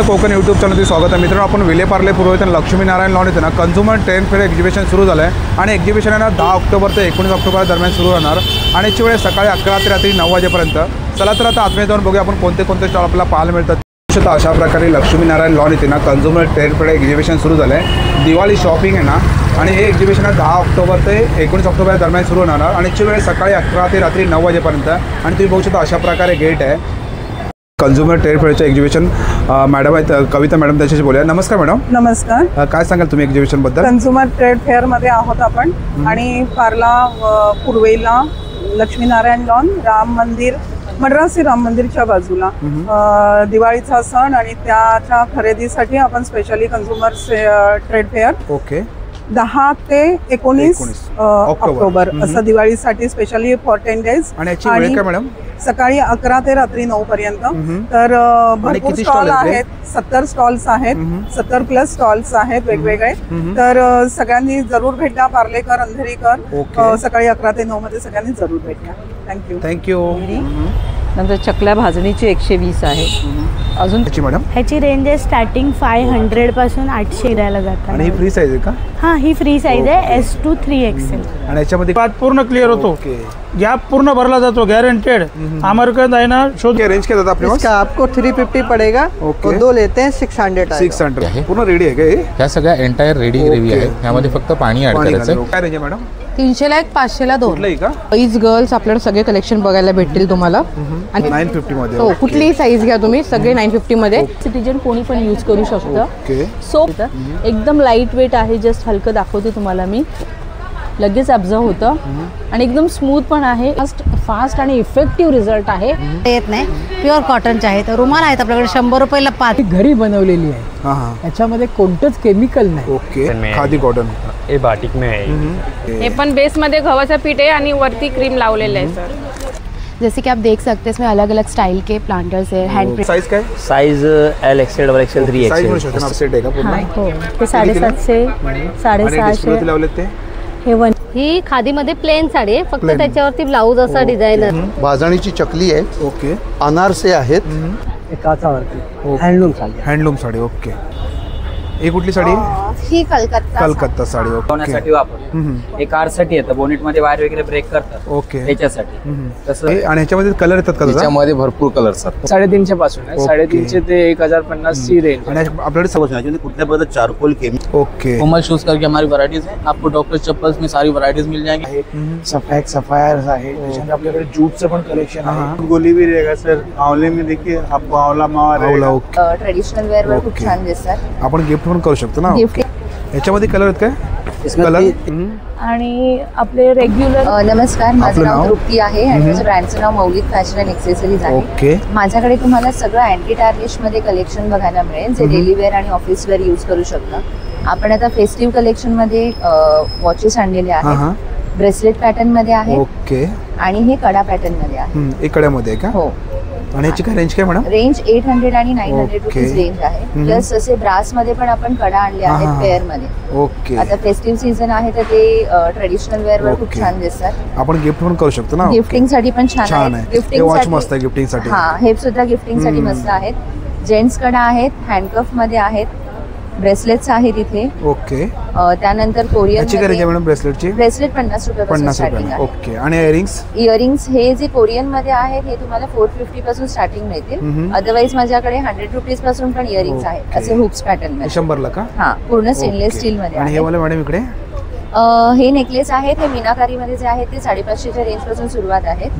Konkan YouTube चॅनलमध्ये स्वागत आहे मित्रांनो. आपण विलेपार्ले पूर्व इथं लक्ष्मीनारायण लॉन इथं ना कन्झ्युमर ट्रेड फेअर एक्झिबिशन सुरू झालं आहे आणि एक्झिबिशन आहे ना 10 ऑक्टोबर ते 19 ऑक्टोबर दरम्यान सुरू राहणार आणि याची वेळ सकाळी 11 ते रात्री 9 वाजेपर्यंत. चला तर आता आतमध्ये जाऊन बघूया आपण कोणते स्टॉल आपल्याला पाहायला मिळतात. अशा प्रकारे लक्ष्मीनारायण लॉन इथे ना कन्झ्युमर ट्रेड फेअर एक्झिबिशन सुरू झालं आहे. दिवाळी शॉपिंग आहे ना आणि हे एक्झिबिशन 10 ऑक्टोबर ते 19 ऑक्टोबर दरम्यान सुरू होणार आणि याची वेळ सकाळी 11 ते रात्री 9 वाजेपर्यंत. आणि तुम्ही बघू शकता अशा प्रकारे गेट आहे. कन्झ्युमर ट्रेड फेअरचं एक्झिबिशन मॅडम आहेत कविता मॅडम, त्याच्याशी बोलूया. नमस्कार मॅडम. नमस्कार. काय सांगाल तुम्ही एक्झिबिशन बद्दल? कन्झ्युमर ट्रेड फेअर मध्ये आहोत आपण आणि पार्ला पूर्वेला लक्ष्मीनारायण लॉन राम मंदिर मद्रासी राम मंदिरच्या बाजूला दिवाळीचा सण आणि त्याच्या खरेदीसाठी आपण specially consumer trade fair okay 10 ते 19 ऑक्टोबर असं दिवाळीसाठी स्पेशली फॉर 10 डेज. आणि याची वेळ काय मॅडम? सकाळी 11 ते रात्री 9 पर्यंत. तर भरपूर स्टॉल आहेत, 70 स्टॉल्स आहेत, 70 प्लस स्टॉल्स आहेत वेगवेगळे. तर सगळ्यांनी जरूर भेट द्या. पार्लेकर अंधेरीकर सकाळी 11 ते 9 मध्ये सगळ्यांनी जरूर भेट द्या. थँक्यू. नंतर चकल्या भाजणीची 120 आहे. अजून मॅडम ह्याची रेंज आहे स्टार्टिंग 500 पासून 800 द्यायला जातात. आणि ही फ्री साईज आहे का? हां, ही फ्री साईज आहे S2 3XL. आणि याच्यामध्ये बात पूर्ण क्लियर होतो, गॅप पूर्ण भरला जातो, गॅरंटेड. अमेरिकन आहे ना शोध. रेंज क्या आपके पास? इसका आपको 350 पड़ेगा और 2 लेते हैं 600 पूर्ण रेडी आहे का? ह्या सगळ्या एंटायर रेडी ग्रेव्ही आहे. यामध्ये फक्त पाणी ऍड करायचं. काय रेंज आहे मॅडम? 300 ला 1, 500 ला 2. कुठलंही का? बॉईज गर्ल्स आपल्याला सगळे कलेक्शन बघायला भेटतील तुम्हाला. आणि 950 मध्ये हो, कुठलीही साईज घ्या तुम्ही, सगळे 950 मध्ये. सिटीजन कोणी पण यूज करू शकतं. सोप एकदम लाईट वेट आहे. जस्ट हलकं दाखवते तुम्हाला मी. लगेच ऑब्झर्व होतं आणि एकदम स्मूथ पण आहे. फास्ट आणि इफेक्टिव्ह रिझल्ट आहे. येत नाही. प्युअर कॉटनचे आहेत. रुमाल आहेत आपल्याकडे 100 रुपयाला 5. घरी बनवलेली आहे. याच्यामध्ये कोणतंच केमिकल नाही. ओके. खादी कॉटन हे बाटिक में आहे. हे पण बेस मध्ये गव्हाचं पीठ आहे आणि वरती क्रीम लावलेलं आहे सर. जैसे कि आप देख सकते हैं इसमें अलग अलग स्टाइल के प्लांटर्स है. हैंड प्रिंट साइज काय? Size L XL double XL 3 size XL. मिळू शकतो ना सेट आहे का पूर्ण? हो, ते 750 650 लावलेत ते. हे वन ही खादीमध्ये प्लेन साडी आहे. फक्त त्याच्यावरती ब्लाऊज असा डिझायनर. भाजणीची चकली आहे. ओके. अनारसे आहेत. काचावरती हँडलूम साडी. ओके. ही कुठली साडी? ही कलकत्ता साडी. बनवण्यासाठी वापर. हे कार साठी येतं. बोनेट मध्ये वायर वगैरे ब्रेक करतात. ओके. त्याच्यासाठी तसं. आणि ह्याच्यामध्ये कलर येतात का? त्याच्यामध्ये भरपूर कलर्स आहेत. 350 पासून आहे. 350 ते 1050 ची रेंज. आणि आपल्याकडे कुठल्या पद्धत charcoal chemical. Okay. Formal shoes करके हमारी वैरायटीज है. आपको डॉक्टर चप्पल्स में सारी वैरायटीज मिल जाएंगी. सफायर्स आहे. त्याच्यानंतर आपल्याकडे जूटचं पण कलेक्शन आहे. गोली भी रहेगा सर. आंवले में देखिए आपको आंवला मावा रहेगा. ट्रेडिशनल वेअर वर खूप छान दिसतात. आपण गिफ्ट पण करू शकतो ना. याच्यामध्ये कलर आहेत काय? कलर आणि आपले रेग्युलर. नमस्कार, माझं नाव तृप्ती आहे आणि माझ्या ब्रँडचं नाव मौलिक फॅशन अँड एक्सेसरीज आहे. ओके. माझ्याकडे तुम्हाला सगळं अँटी टार्निश मध्ये कलेक्शन बघायला मिळेल, जे डेली वेअर आणि ऑफिस वेअर यूज करू शकता. आपण आता फेस्टिव्ह कलेक्शन मध्ये वॉचेस आणलेले आहेत. ब्रेसलेट पॅटर्न मध्ये आहे. ओके. आणि हे कडा पॅटर्न मध्ये आहे. एक कड्यामध्ये का? हो. आणि याची काय रेंज काय मॅडम? रेंज 800 आणि 900 रुपीज रेंज आहे. प्लस असे ब्रास मध्ये पण आपण कडा आणले आहेत पेअर मध्ये. ओके. आता फेस्टिव्ह सीझन आहे तर ते ट्रेडिशनल वेअर वर खूप छान दिसतात. आपण गिफ्ट पण करू शकतो ना. गिफ्टिंग साठी पण छान आहे. गिफ्टिंग वॉच मस्त आहे गिफ्टिंग साठी. हा, हे सुद्धा गिफ्टिंग साठी मस्त आहेत. जेंट्स कडा आहेत, हँडकफ मध्ये आहेत, ब्रेसलेट्स आहेत इथे. ओके. त्यानंतर कोरियन मॅडम ब्रेसलेटची ब्रेसलेट 50 रुपयापासून स्टार्टिंग आहे. ओके. आणि इयरिंग्स हे जे कोरियन मध्ये आहेत हे तुम्हाला 450 पासून स्टार्टिंग मिळतील. अदरवाईज माझ्याकडे 100 रुपीज पासून पण इयरिंग्स आहेत असे हुप्स पॅटर्न मध्ये. 100 ला का? हा, पूर्ण स्टेनलेस स्टील मध्ये. आणि हे वाले मॅडम इकडे हे नेकलेस आहेत. हे मीनाकारी मध्ये जे आहेत ते 550च्या रेंज पासून सुरुवात आहेत.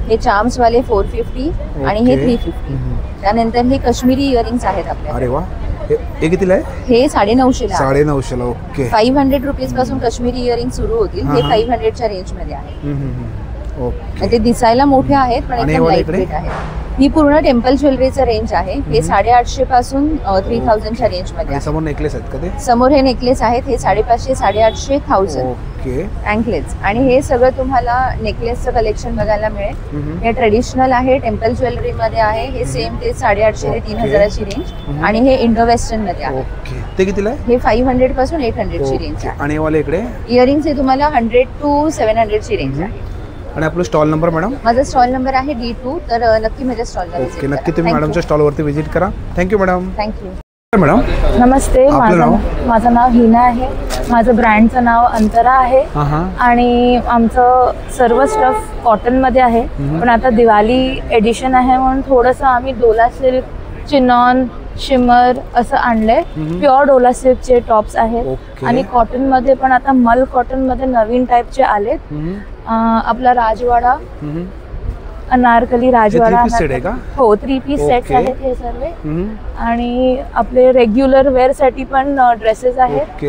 हे चार्म्स वाले 450 आणि हे 350. त्यानंतर हे काश्मीरी इयरिंग्स आहेत आपल्याकडे. अरे वा. हे कितीला आहे? हे 950 ला. 950 ला. ओके. 500 रुपीज पासून काश्मीरी इयरिंग सुरू होतील. हे 500च्या रेंज मध्ये आहे. ओके. ते दिसायला मोठे आहेत पण एकदम लाईट वेट आहेत. ही पूर्ण टेम्पल ज्वेलरीचं रेंज आहे. हे 850 पासून 3000च्या रेंज मध्ये. समोर नेकलेस आहेत का ते? समोर हे नेकलेस आहेत. हे 550, 850, 1000. ओके. अँकलेट्स. आणि हे सगळं तुम्हाला नेकलेसचं कलेक्शन बघायला मिळेल. हे ट्रेडिशनल आहे, टेम्पल ज्वेलरी मध्ये आहे. हे सेम ते 850 ते 3000ची रेंज. आणि हे इंडो वेस्टर्न मध्ये आहे. ओके. ते कितीला आहे? हे 500 पासून 800ची रेंज आहे. आणि वाले इकडे इयरिंग्स हे तुम्हाला 100 to 700ची रेंज आहे. आणि आपलं स्टॉल नंबर मॅडम? माझा स्टॉल नंबर आहे D2, तर नक्की माझ्या स्टॉलला ओके, नक्की तुम्ही मॅडमच्या स्टॉलवरती व्हिजिट करा. Thank you madam. Thank you madam. नमस्ते, आपलं नाव? माझं नाव हिना आहे. माझं ब्रँडचं नाव अंतरा आहे आणि आमचं सर्व स्टफ कॉटनमध्ये आहे. पण आता दिवाळी एडिशन आहे म्हणून थोडंसं आम्ही डोला सिल्क, चिनॉन, शिमर असं आणलंय. प्युअर डोला सिल्कचे टॉप्स आहेत आणि कॉटनमध्ये पण आता मल कॉटनमध्ये नवीन टाईपचे आलेत. आपला राजवाडा, अनारकली राजवाडा हो 3 पीस सेट्स आहेत हे सर्व. आणि आपले रेग्युलर वेअर साठी पण ड्रेसेस आहेत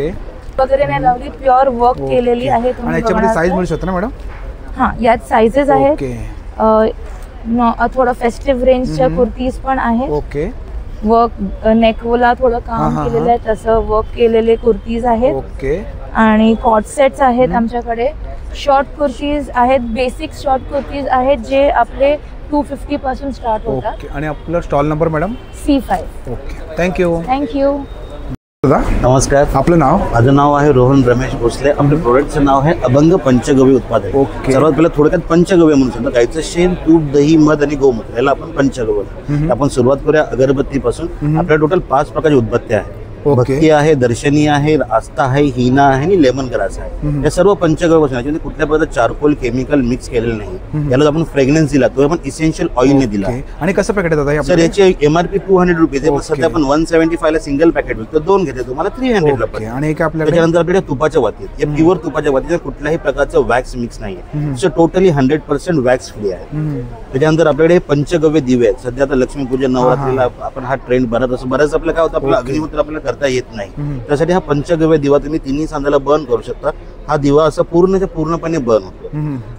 वगैरे नवरी प्युअर वर्क केलेली आहे. साईज मिळू शकते ना मॅडम? हा, यात साईजेस आहेत. थोडं फेस्टिव्ह रेंजच्या कुर्तीज पण आहेत. ओके. वर्क नेकला थोडं काम केलेलं आहे तसं वर्क केलेले कुर्तीज आहेत. ओके. आणि कॉट सेट्स आहेत आमच्याकडे. शॉर्ट कुर्तीज आहेत, बेसिक शॉर्ट कुर्तीज आहेत जे आपले 250 पासून स्टार्ट होतात. आणि आपलं stall number madam? C5. Okay, thank you. Thank you. नमस्कार, आपलं नाव? माझं नाव आहे रोहन रमेश भोसले. आपल्या प्रोडक्टचं नाव आहे अभंग पंचगव्य उत्पादन. सर्वात पहिला थोडक्यात पंचगव्य म्हणून सांगतो. गाईचं शेण, तूप, दही, मध आणि गोमूत्र याला आपण पंचगव्य. आपण सुरुवात करूया अगरबत्तीपासून. आपल्या टोटल 5 प्रकारची उदबत्त्या आहेत. भक्ती आहे, दर्शनी आहे, आस्था आहे, हिना आहे आणि लेमन ग्रास आहे. या सर्व पंचगव्य पासून कुठल्या प्रकारचं चारकोल केमिकल मिक्स केलेलं नाही. याला आपण फ्रेग्रन्स दिला, तो आपण इसेन्शियल ऑइलने दिला. आणि कसं पॅकेट आहे सर? याची MRP 200 रुपीज आहे. सध्या आपण 175 ला सिंगल पॅकेट विकतो. 2 घेते तुम्हाला 300 ला. आणि त्याच्यानंतर आपल्याकडे तुपाच्या वाती आहेत. या प्युअर तुपाच्या वातीत कुठल्याही प्रकारचं वॅक्स मिक्स नाहीये. सो टोटली 100% वॅक्स फ्री आहे. त्याच्यानंतर आपल्याकडे पंचगव्य दिवे आहेत. सध्या आता लक्ष्मीपूजन, नवरात्रीला आपण हा ट्रेंड बरंच असं बरंच आपलं काय होतं, आपलं अग्निहोत्र आपल्याला करता येत नाही. त्यासाठी हा पंचगव्य दिवा तुम्ही 3 सांध्याला बर्न करू शकता. हा दिवा असं पूर्णपणे बर्न होतो.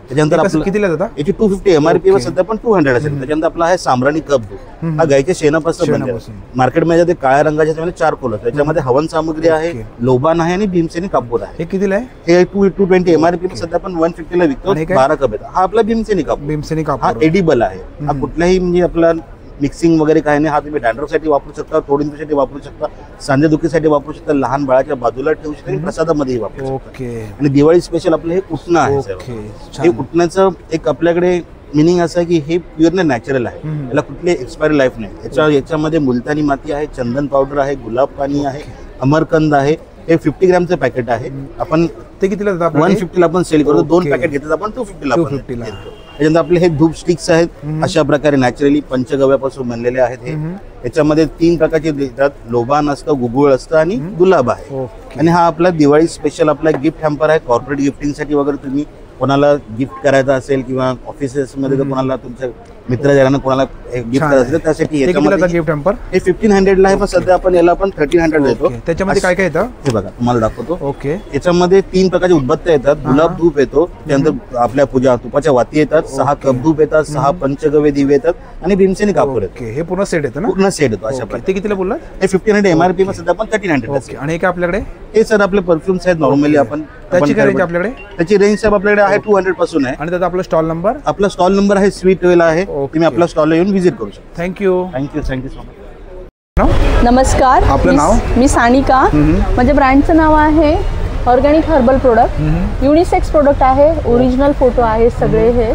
त्याच्यानंतर आपलं कितीला जातं? याची 250 MRP वर सध्या पण 200 असेल. त्याच्यानंतर आपला आहे साम्राणी कप दूध. हा गायच्या शेणापासून बनलेला. मार्केटमध्ये ते काळ्या रंगाच्या चारकोल असतात. त्याच्यामध्ये हवन सामग्री आहे, लोबान आहे आणि भीमसेनी कापूर आहे. हे कितीला आहे? हे 220 MRP सध्या पण 150 ला विकतो. 12 कप आहेत. हा आपला भीमसेनी कापूर. हा एडिबल आहे. हा कुठल्याही म्हणजे आपला मिक्सिंग वगैरे काही नाही. हा तुम्ही डॅन्ड्रफसाठी वापरू शकता, तोडींसाठी वापरू शकता, सांधेदुखीसाठी वापरू शकता, लहान बाळाच्या बाजूला ठेवू शकता आणि प्रसादामध्येही वापरू शकता. आणि दिवाळी स्पेशल आपलं हे उठणं आहे. हे उठण्याचं एक आपल्याकडे मिनिंग असं आहे की हे प्युअरली नॅचरल आहे. याला कुठली एक्सपायरी लाईफ नाही. याच्यामध्ये मुलतानी माती आहे, चंदन पावडर आहे, गुलाब पाणी आहे, अमरकंद आहे. हे 50 ग्रॅमचं पॅकेट आहे. आपण ते कितीला 150 ला आपण सेल करतो. 2 पॅकेट घेतात आपण 250 ला. त्याच्यानंतर आपले हे धूप स्टिक्स आहेत. अशा प्रकारे नॅचरली पंचगव्यापासून बनलेले आहेत. हे याच्यामध्ये 3 प्रकारचे देतात. लोबान असतं, गुगुळ असतं आणि गुलाब आहे. आणि हा आपला दिवाळी स्पेशल आपला गिफ्ट हॅम्पर आहे. कॉर्पोरेट गिफ्टिंगसाठी वगैरे तुम्ही कोणाला गिफ्ट करायचं असेल किंवा ऑफिसेसमध्ये जर कोणाला तुमच्या मित्रजनांना कोणाला गिफ्ट करायचं असेल त्यासाठी गिफ्ट हॅम्पर हे 1500 ला आहे. पण सध्या आपण याला पण 1300 देतो. त्याच्यामध्ये काय काय येतं हे बघा, तुम्हाला दाखवतो. ओके. याच्यामध्ये 3 प्रकारचे उदबत्त्या येतात. गुलाब धूप येतो, त्यानंतर आपल्या पूजा तुपाच्या वाती येतात, 6 कप धूप येतात, 6 पंचगव्य दिवे येतात आणि भीमसेनी कापूर येतो. हे पूर्ण सेट येतं ना? पूर्ण सेट येतो अशा प्रकारे. ते कितीला बोलला? हे 1500 MRP मध्ये सध्या आपण 1300. आणि हे काय आपल्याकडे? हे सर आपले परफ्युम्स आहेत. नॉर्मली आपण त्याची रेंज आपल्याकडे? त्याची रेंज साहेब आपल्याकडे आहे 200 पासून आहे. आणि त्याचा आपला स्टॉल नंबर? आपला स्टॉल नंबर आहे स्वीट वेल आहे. तुम्ही आपला स्टॉल येऊन व्हिजिट करू शकता. थँक्यू. Thank you so much. नमस्कार, आपलं नाव? मी सानिका. माझ्या ब्रँडचं नाव आहे organic herbal product. Unisex product आहे. ओरिजिनल फोटो आहे सगळे. हे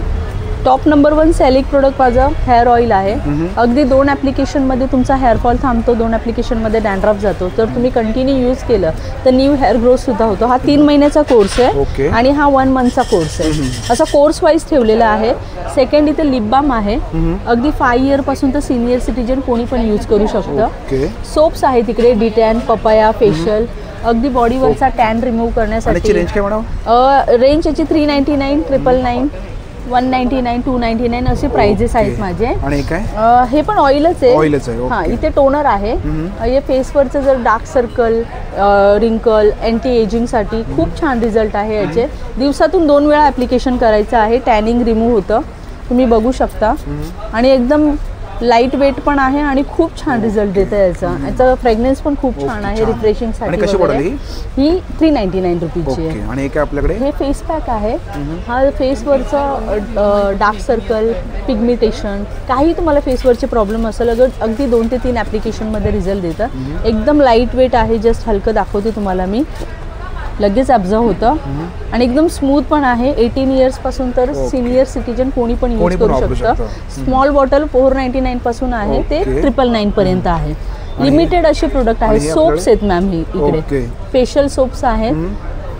टॉप नंबर 1 सेलिंग प्रोडक्ट माझं हेअर ऑइल आहे. अगदी 2 ॲप्लिकेशनमध्ये तुमचा हेअरफॉल थांबतो, 2 ॲप्लिकेशनमध्ये डॅन्ड्रफ जातो. तर तुम्ही कंटिन्यू यूज केलं तर न्यू हेअर ग्रोथ सुद्धा होतो. हा 3 महिन्याचा कोर्स आहे आणि हा 1 मंथचा कोर्स आहे. असा कोर्स वाईज ठेवलेला आहे. सेकंड इथे लिप बाम आहे. अगदी 5 इयर पासून तर सिनियर सिटीजन कोणी पण यूज करू शकतं. सोप्स आहे तिकडे, डिटॅन, पपाया, फेशियल, अगदी बॉडीवरचा टॅन रिमूव्ह करण्यासाठी. रेंज काय मॅडम? रेंज याची 399, 999, 199, 299 असे प्राइजेस आहेत माझे. आणि काय? हे पण ऑइलच आहे. हा, इथे टोनर आहे. हे फेसवरचं जर डार्क सर्कल, रिंकल, अँटी एजिंग साठी खूप छान रिझल्ट आहे याचे. दिवसातून 2 वेळा ॲप्लिकेशन करायचं आहे. टॅनिंग रिमूव्ह होतं, तुम्ही बघू शकता. आणि एकदम लाईट वेट पण आहे आणि खूप छान रिझल्ट देतं याचा फ्रेग्रन्स पण खूप छान आहे. रिफ्रेशिंग साठी ही 399 रुपीजची आहे. आणि काय आपल्याकडे? हे फेस पॅक आहे. हा फेसवरचं डार्क सर्कल, पिगमिटेशन, काही तुम्हाला फेसवरचे प्रॉब्लेम असेल अगदी 2 ते 3 ॲप्लिकेशनमध्ये रिझल्ट देतं. एकदम लाईट वेट आहे. जस्ट हलकं दाखवते तुम्हाला मी. लगेच ॲब्झॉर्ब होतं आणि एकदम स्मूथ पण आहे. 18 इयर्स पासून तर सिनियर सिटीजन कोणी पण यूज करू शकतं. स्मॉल बॉटल 499 पासून आहे ते 999 पर्यंत आहे. लिमिटेड असे प्रोडक्ट आहे. सोप्स आहेत मॅम ही इकडे, फेशियल सोप्स आहेत,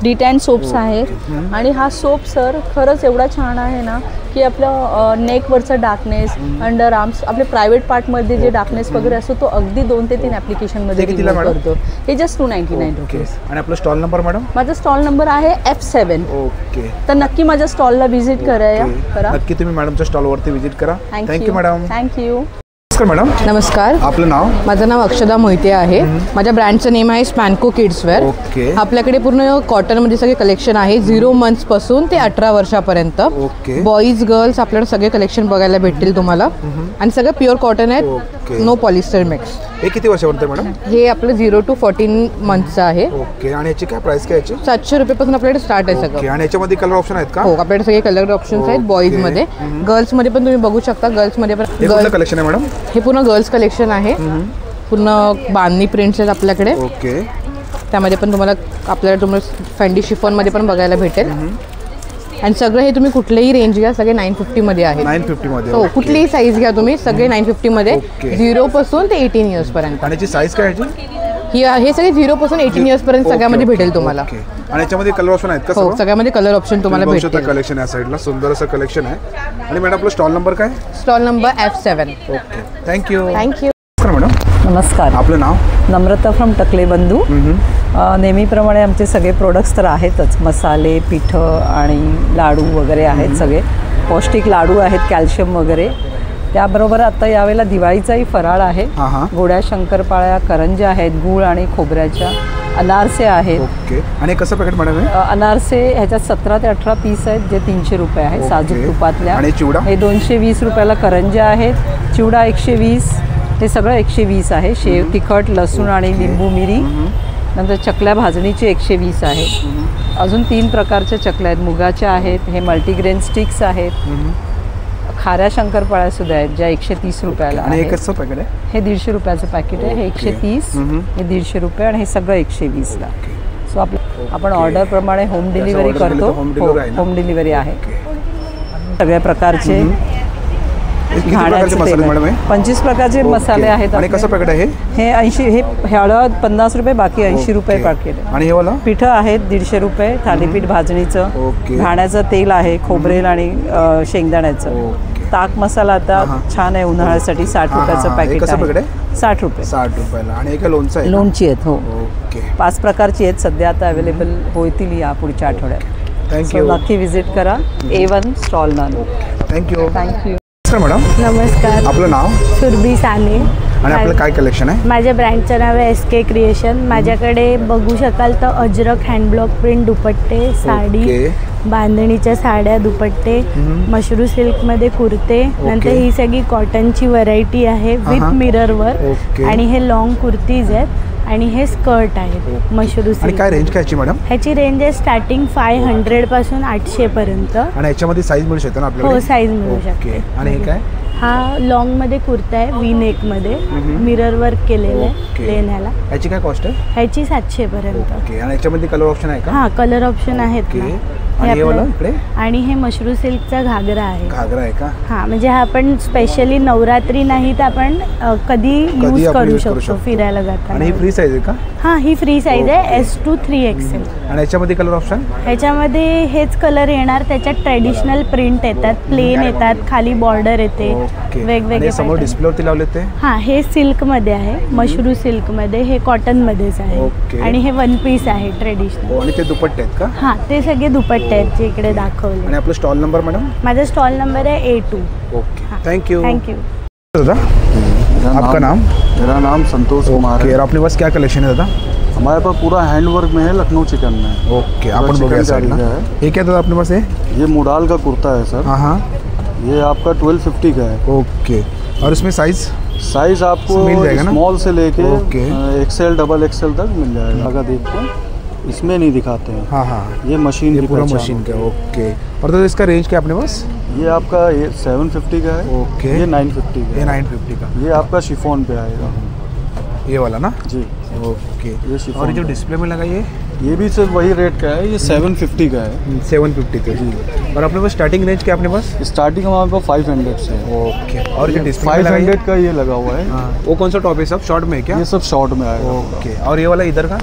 डिटॅन सोप्स आहेत आणि हा सोप सर खरंच एवढा छान आहे ना की आपलं नेकवरचा डार्कनेस, अंडर आर्म्स, आपले प्रायव्हेट पार्टमध्ये जे डार्कनेस वगैरे असतो तो अगदी 2 ते 3 ॲप्लिकेशनमध्ये रिमूव्ह करतो. हे जस्ट 299 रुपीज. आणि आपला स्टॉल नंबर मॅडम? माझा स्टॉल नंबर आहे F7. ओके. तर नक्की माझ्या स्टॉलला व्हिजिट करा. नक्की तुम्ही मॅडमच्या स्टॉलवरती व्हिजिट करा. Thank you madam. थँक्यू. मॅडम नमस्कार. आपलं नाव? माझं नाव अक्षदा मोहिते आहे. माझ्या ब्रँडचं नेम आहे स्पॅन्को किड्सवेअर. ओके. आपल्याकडे पूर्ण कॉटनमध्ये सगळे कलेक्शन आहे 0 मंथ्स पासून ते 18 वर्षापर्यंत. ओके. बॉईज गर्ल्स आपल्याकडे सगळे कलेक्शन बघायला भेटतील तुम्हाला आणि सगळं प्युअर कॉटन आहे, नो पॉलिस्टर मिक्स. हे किती वर्षापर्यंत मॅडम? हे आपलं 0 to 14 मंथचं आहे. ओके. आणि याची काय प्राइस काय याची? 700 रुपयापासून आपल्याकडे स्टार्ट आहे सगळं. आणि याच्यामध्ये कलर ऑप्शन आहेत का? हो, आपल्याकडे सगळे कलर ऑप्शन्स आहेत बॉईजमध्ये. गर्ल्समध्ये पण तुम्ही बघू शकता. गर्ल्समध्ये पण गर्ल्स कलेक्शन आहे मॅडम? हे पूर्ण गर्ल्स कलेक्शन आहे. पूर्ण बांधणी प्रिंट्स आहेत आपल्याकडे. ओके. त्यामध्ये पण तुम्हाला फॅन्डी शिफॉनमध्ये पण बघायला भेटेल. आणि सगळं हे तुम्ही कुठलेही रेंज घ्या, सगळे 950 मध्ये आहे. 950 मध्ये? हो, कुठलीही साईज घ्या तुम्ही, सगळे 950 मध्ये. 0 पासून ते 18 इयर्स पर्यंत. आणि याची साईज काय आहे? हे सगळे 0 पासून 18 इयर्स पर्यंत सगळ्यामध्ये भेटेल तुम्हाला. आणि याच्यामध्ये कलर ऑप्शन आहेत का? हो, सगळ्यामध्ये कलर ऑप्शन तुम्हाला भेटेल. कलेक्शन या साईडला सुंदर असं कलेक्शन आहे. आणि मॅडम आपला स्टॉल नंबर काय? Stall number F7. Okay. Thank you. Thank you. Madam नमस्कार. आपलं नाव? नम्रता फ्रॉम टकले बंधू. नेहमीप्रमाणे आमचे सगळे प्रोडक्ट्स तर आहेतच. मसाले, पिठं आणि लाडू वगैरे आहेत. सगळे पौष्टिक लाडू आहेत, कॅल्शियम वगैरे. त्याबरोबर आता यावेळेला दिवाळीचाही फराळ आहे. गोड्या शंकरपाळ्या, करंज्या आहेत, गूळ आणि खोबऱ्याच्या, अनारसे आहेत. ओके. आणि कसं पॅकेट मॅडम आहे? अनारसे ह्याच्यात 17 ते 18 पीस आहेत जे 300 रुपये आहेत साजूक तुपातल्या. आणि चिवडा? हे 220 रुपयाला करंज्या आहेत. चिवडा 120. हे सगळं 120 आहे. शेव, तिखट, लसूण आणि लिंबू मिरी. नंतर चकल्या भाजणीची 120 आहे. अजून 3 प्रकारच्या चकल्या आहेत. मुगाच्या आहेत. हे मल्टीग्रेन स्टिक्स आहेत. खाऱ्या शंकरपाळ्या सुद्धा आहेत ज्या 130 रुपयाला. आणि हे कसं पॅकेट आहे? हे 150 रुपयाचं पॅकेट आहे. हे 130, हे 150 रुपये आणि हे सगळं 120ला. सो आपण ऑर्डरप्रमाणे होम डिलिव्हरी करतो. होम डिलिव्हरी आहे. सगळ्या प्रकारचे 25 प्रकारचे मसाले आहेत. आणि कसं पॅकेट आहे? हे 80, हे हळद 50 रुपये, बाकी 80 रुपये पॅकेट आहे. आणि हे वाला पिठं आहेत 150 रुपये. थालीपीठ भाजणीचं, घाण्याचं तेल आहे, खोबरेल आणि शेंगदाण्याचं. ताक मसाला आता छान आहे उन्हाळ्यासाठी. 60 रुपयाचं पॅकेट आहे. 60 रुपये. 60 रुपयाला. आणि एक लोणचं आहे? लोणची आहेत. हो. ओके. 5 प्रकारची आहेत सध्या आता अवेलेबल होतील या पुढच्या आठवड्यात. थँक्यू. नक्की व्हिजिट करा. A1 स्टॉल नान. थँक्यू. थँक्यू. मॅडम नमस्कार. आपलं नाव? सुरभी साने. आणि आपलं काय कलेक्शन आहे? माझ्या ब्रँडचं नाव आहे SK क्रिएशन. माझ्याकडे बघू शकाल तर अजरक हँडब्लॉक प्रिंट दुपट्टे, साडी, बांधणीच्या साड्या, दुपट्टे, मशरू सिल्कमध्ये कुर्ते. नंतर ही सगळी कॉटनची व्हरायटी आहे विथ मिररवर. आणि हे लॉंग कुर्तीज आहेत आणि हे स्कर्ट आहेत मशरू सिल्क. काय रेंज काय मॅडम? ह्याची रेंज आहे स्टार्टिंग 500 पासून 800 पर्यंत. आणि याच्यामध्ये साईज मिळू शकते ना आपल्याला? हो, साईज मिळू शकते. आणि हे काय? हा लॉंग मध्ये कुर्ता आहे, वी नेक मध्ये, मिरर वर्क केलेलं आहे प्लेन ह्याला. ह्याची काय कॉस्ट आहे? ह्याची 700 पर्यंत. आणि याच्यामध्ये कलर ऑप्शन आहे का? हा, कलर ऑप्शन आहेत ना. आणि हे मशरू सिल्कचा घागरा आहे. घागरा आहे का? हा, म्हणजे हा आपण स्पेशली नवरात्री नाही तर आपण कधी यूज करू शकतो फिरायला जाताना. आणि ही फ्री साईज आहे का? हा, ही फ्री साईज आहे S to 3XL. आणि याच्यामध्ये कलर ऑप्शन? ह्याच्यामध्ये हेच कलर येणार. त्याच्यात ट्रेडिशनल प्रिंट येतात, प्लेन येतात, खाली बॉर्डर येते, वेगवेगळे समोर डिस्प्लेवरती लावले ते. हा, हे सिल्क मध्ये आहे, मशरू सिल्क मध्ये. हे कॉटन मध्येच आहे. आणि हे 1 पीस आहे ट्रेडिशनल. आणि ते दुपट्टे आहेत का? हा, ते सगळे दुपट्टे आहेत जे इकडे दाखवले. आणि आपला स्टॉल नंबर मॅडम? माझा स्टॉल नंबर है A2. ओके. Thank you. दादा आपका नाम? मेरा नाम संतोष कुमार है। और अपने पास क्या कलेक्शन है दादा? हमारे पास पूरा हैंडवर्क में है, लखनऊ चिकन में। ओके, अपन लोग ऐसा है ना। ये क्या दादा अपने पास है? ये मुडाल का कुर्ता है सर। हाँ, ये आपका 1250 का है। ओके, और इसमें साइज आपको मिल जाएगा ना? स्मॉल से लेके XL डबल XL तक मिल जाएगा। अगर देखो इसमें नहीं दिखाते हैं। हाँ हाँ, ये मशीन की पूरा मशीन का। ओके, और तो इसका रेंज क्या अपने पास? ये आपका 750 का है। ओके, ये 950 का। ये 950 का। ये आपका शिफॉन पे आएगा। ये वाला ना जी। ओके। ये शिफॉन और ये जो का। डिस्प्ले में लगा ये भी सर वही रेट का है, ये 750 का है। 750 का जी। और अपने पास स्टार्टिंग रेंज क्या अपने पास? स्टार्टिंग हमारे पास 500 से है। ओके। और जो डिस्प्ले 500 का ये लगा हुआ है। वो कौन सा टॉप है? सब शॉर्ट में है क्या? ये सब शॉर्ट में आएगा। ओके। और ये वाला इधर का?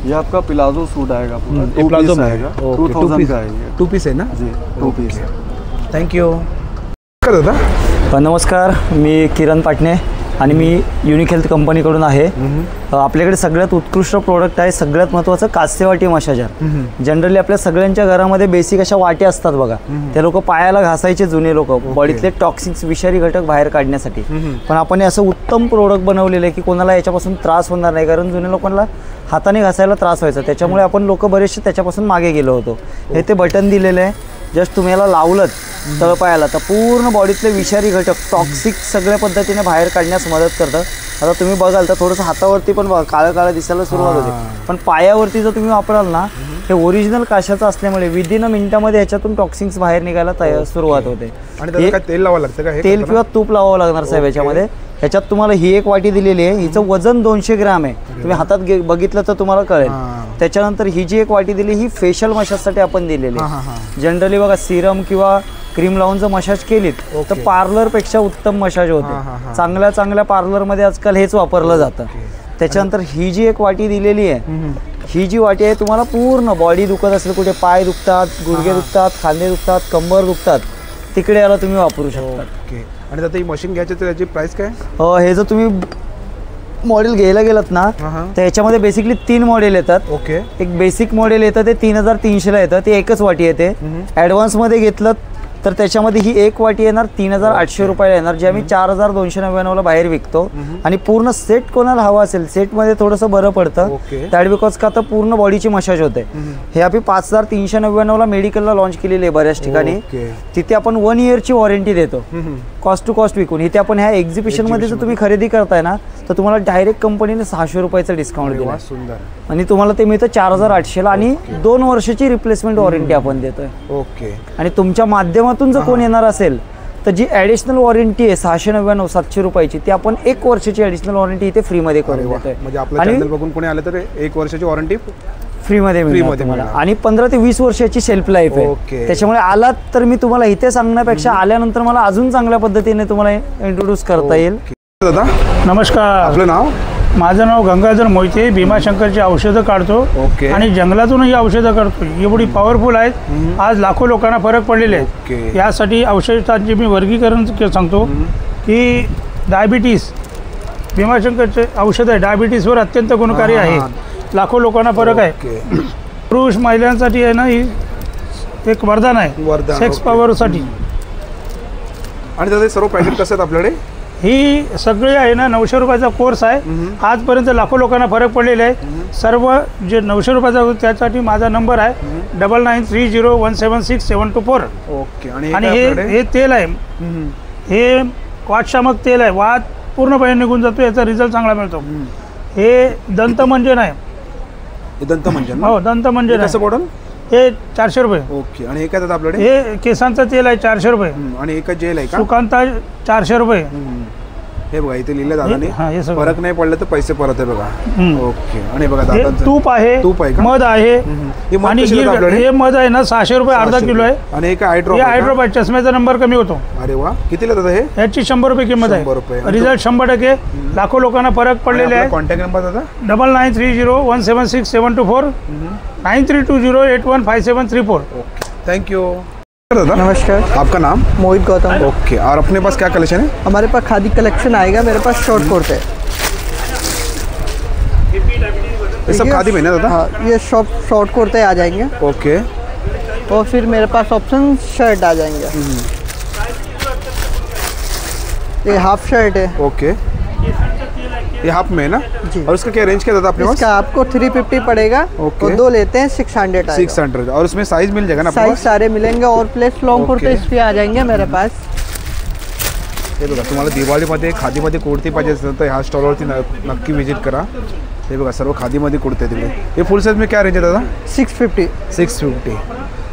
ये आपका प्लाजो सूट आएगा पूरा, ये प्लाजो में आएगा। 2000 का है ये। 2 पीस है ना जी, 2 पीस। थँक्यू। काय दादा? नमस्कार, मी किरण पाटणे आणि मी युनिक हेल्थ कंपनीकडून आहे। आपल्याकडे सगळ्यात उत्कृष्ट प्रोडक्ट आहे, सगळ्यात महत्त्वाचं काचते वाटी मशाजर। जनरली आपल्या सगळ्यांच्या घरामध्ये बेसिक अशा वाट्या असतात बघा, ते लोक पायाला घासायचे जुने लोक, बॉडीतले टॉक्सिन्स विषारी घटक बाहेर काढण्यासाठी। पण आपण हे असं उत्तम प्रोडक्ट बनवलेलं आहे की कोणाला याच्यापासून त्रास होणार नाही, कारण जुने लोकांना हाताने घासायला त्रास व्हायचा, त्याच्यामुळे आपण लोक बरेचसे त्याच्यापासून मागे गेलो होतो। हे ते बटन दिलेलं आहे, जस्ट तुम्ही याला लावलं तळपायाला तर पूर्ण बॉडीतले विषारी घटक टॉक्सिक सगळ्या पद्धतीने बाहेर काढण्यास मदत करतं। आता तुम्ही बघाल तर थोडंसं हातावरती पण काळं काळं दिसायला सुरुवात होते, पण पायावरती जर तुम्ही वापराल ना, हे ओरिजिनल काशाचं असल्यामुळे विदिन अ मिनिटामध्ये ह्याच्यातून टॉक्सिन्स बाहेर निघायला सुरुवात होते। आणि त्याला काय तेल लावावं लागतं का? तेल किंवा तूप लावावं लागणार साहेब याच्यामध्ये। ह्याच्यात तुम्हाला ही एक वाटी दिलेली आहे, हिचं वजन 200 ग्रॅम आहे, तुम्ही हातात बघितलं तर तुम्हाला कळेल। त्याच्यानंतर ही जी एक वाटी दिली ही फेशियल मसाजसाठी आपण दिलेली आहे। जनरली बघा सिरम किंवा क्रीम लावून जर मसाज केलीत तर पार्लरपेक्षा उत्तम मसाज होते। चांगल्या चांगल्या पार्लरमध्ये आजकाल हेच वापरलं जातं। त्याच्यानंतर ही जी एक वाटी दिलेली आहे, ही जी वाटी आहे तुम्हाला पूर्ण बॉडी दुखत असेल, कुठे पाय दुखतात, गुडघे दुखतात, खांदे दुखतात, कंबर दुखतात, तिकडे याला तुम्ही वापरू शकता। आणि आता ही मशीन घ्यायची तर त्याची प्राइस काय? हे जर तुम्ही मॉडेल घ्यायला गेलात ना तर याच्यामध्ये बेसिकली 3 मॉडेल येतात। ओके। एक बेसिक मॉडेल येतं ते 3300 ला येतं, ते एकच वाटी येते। ॲडव्हान्समध्ये घेतलं तर त्याच्यामध्ये ही एक वाटी येणार 3800 रुपयाला येणार, जे आम्ही 4299 ला बाहेर विकतो। आणि पूर्ण सेट कोणाला हवा असेल, सेटमध्ये थोडंसं बरं पडतं दॅट बिकॉज का तर पूर्ण बॉडीची मसाज होते। हे आम्ही 5399 ला मेडिकलला लॉन्च केलेले आहे बऱ्याच ठिकाणी, तिथे आपण 1 इयरची वॉरंटी देतो कॉस्ट टू कॉस्ट विकून। इथे आपण ह्या एक्झिबिशनमध्ये जर तुम्ही खरेदी करताय ना तर तुम्हाला डायरेक्ट कंपनीने 600 रुपयाचं डिस्काउंट दिलं आणि तुम्हाला ते मिळतं 4800 ला आणि 2 वर्षाची रिप्लेसमेंट वॉरंटी आपण देतोय। ओके। आणि तुमच्या माध्यमातून जर कोण येणार असेल तर जी ॲडिशनल वॉरंटी आहे 699 700 रुपयाची, ती आपण 1 वर्षाची ॲडिशनल वॉरंटी इथे फ्रीमध्ये करून देतोय। म्हणजे आपल्या चॅनल बघून कोणी आलं तर 1 वर्षाची वॉरंटी फ्रीमध्ये मिळणार तुम्हाला आणि 15 ते 20 वर्षाची शेल्फ लाईफ आहे। त्याच्यामुळे आलात तर मी तुम्हाला इथे सांगण्यापेक्षा आल्यानंतर मला अजून चांगल्या पद्धतीने तुम्हाला इंट्रोड्यूस करता येईल। दादा नमस्कार, आपलं नाव? माझं नाव गंगाधर मोहिते, भीमाशंकरची औषधं काढतो आणि जंगलातून ही औषधं करतो। एवढी पॉवरफुल आहेत, आज लाखो लोकांना फरक पडलेले आहेत। यासाठी औषधांचे मी वर्गीकरण सांगतो की डायबिटीस, भीमाशंकरचे औषध आहे, डायबिटीसवर अत्यंत गुणकारी आहे, लाखो लोकांना फरक आहे। पुरुष महिलांसाठी आहे ना, ही एक वरदान आहे सेक्स पॉवरसाठी। आणि त्याचे सर्व पॅकेट कसे आहेत आपल्याकडे? ही सगळी आहे ना 900 रुपयाचा कोर्स आहे, आजपर्यंत लाखो लोकांना फरक पडलेले आहे। सर्व जे 900 रुपयाचा होतो त्यासाठी माझा नंबर आहे 9930176724। ओके। आणि हे तेल आहे, हे वातशामक तेल आहे, वात पूर्णपणे निघून जातो, याचा रिझल्ट चांगला मिळतो। हे दंतमंजन आहे, दंतमंजन? हो दंतमंजन कसं मॉडेल? हे 400 रुपये। ओके। आणि हे काय दादा आपल्याकडे? हे केसांचं तेल आहे 400 रुपये। आणि एक जेल आहे का? सुकांता 400 रुपये। हे बघा इथे लिहिलं दादाने, फरक नाही पडलं तर पैसे परत आहे बघा। ओके। आणि बघा दादा तूप आहे, मध आहे, आणि हे मध आहे ना 600 रुपये अर्धा किलो आहे। आणि एक आयड्रॉप, हे आयड्रॉप आहे, चष्म्याचा नंबर कमी होतो। अरे वा, कितीला दादा हे? याची 100 रुपये किंमत आहे, रिझल्ट 100%। लाखो लोकांना फरक पडलेले आहे। कॉन्टॅक्ट नंबर दादा? 9930176724 9320815734। Thank you. नमस्कार, आपका नाम? मोहित गौतम। ओके। और अपने पास क्या कलेक्शन है? हमारे पास खादी कलेक्शन आएगा, मेरे पास शॉर्ट कुर्ते है। ये सब खादी में ना दादा? हाँ, ये शॉर्ट कुर्ते आ जाएंगे। ओके। और फिर मेरे पास ऑप्शन शर्ट आ जाएंगे। ये हाफ शर्ट है। ओके। ये हाफ में है ना जी। और उसका क्या रेंज क्या था आपके पास? इसका आपको 350 पड़ेगा। ओके। और 2 लेते हैं 600 आएगा। 600। और उसमें साइज मिल जाएगा ना? साइज सारे मिलेंगे और प्लस लॉन्ग कुर्ते इस पे आ जाएंगे मेरे पास। हे बघा, तुम्हाला दिवाळीमध्ये खादीमध्ये कुर्ती पाहिजे असेल तर ह्या स्टॉलवरती नक्की विजिट करा। हे बघा सर्व खादीमध्ये कुर्ते तिकडे। हे फुल साइज में क्या रेंज है दादा? 650। 650।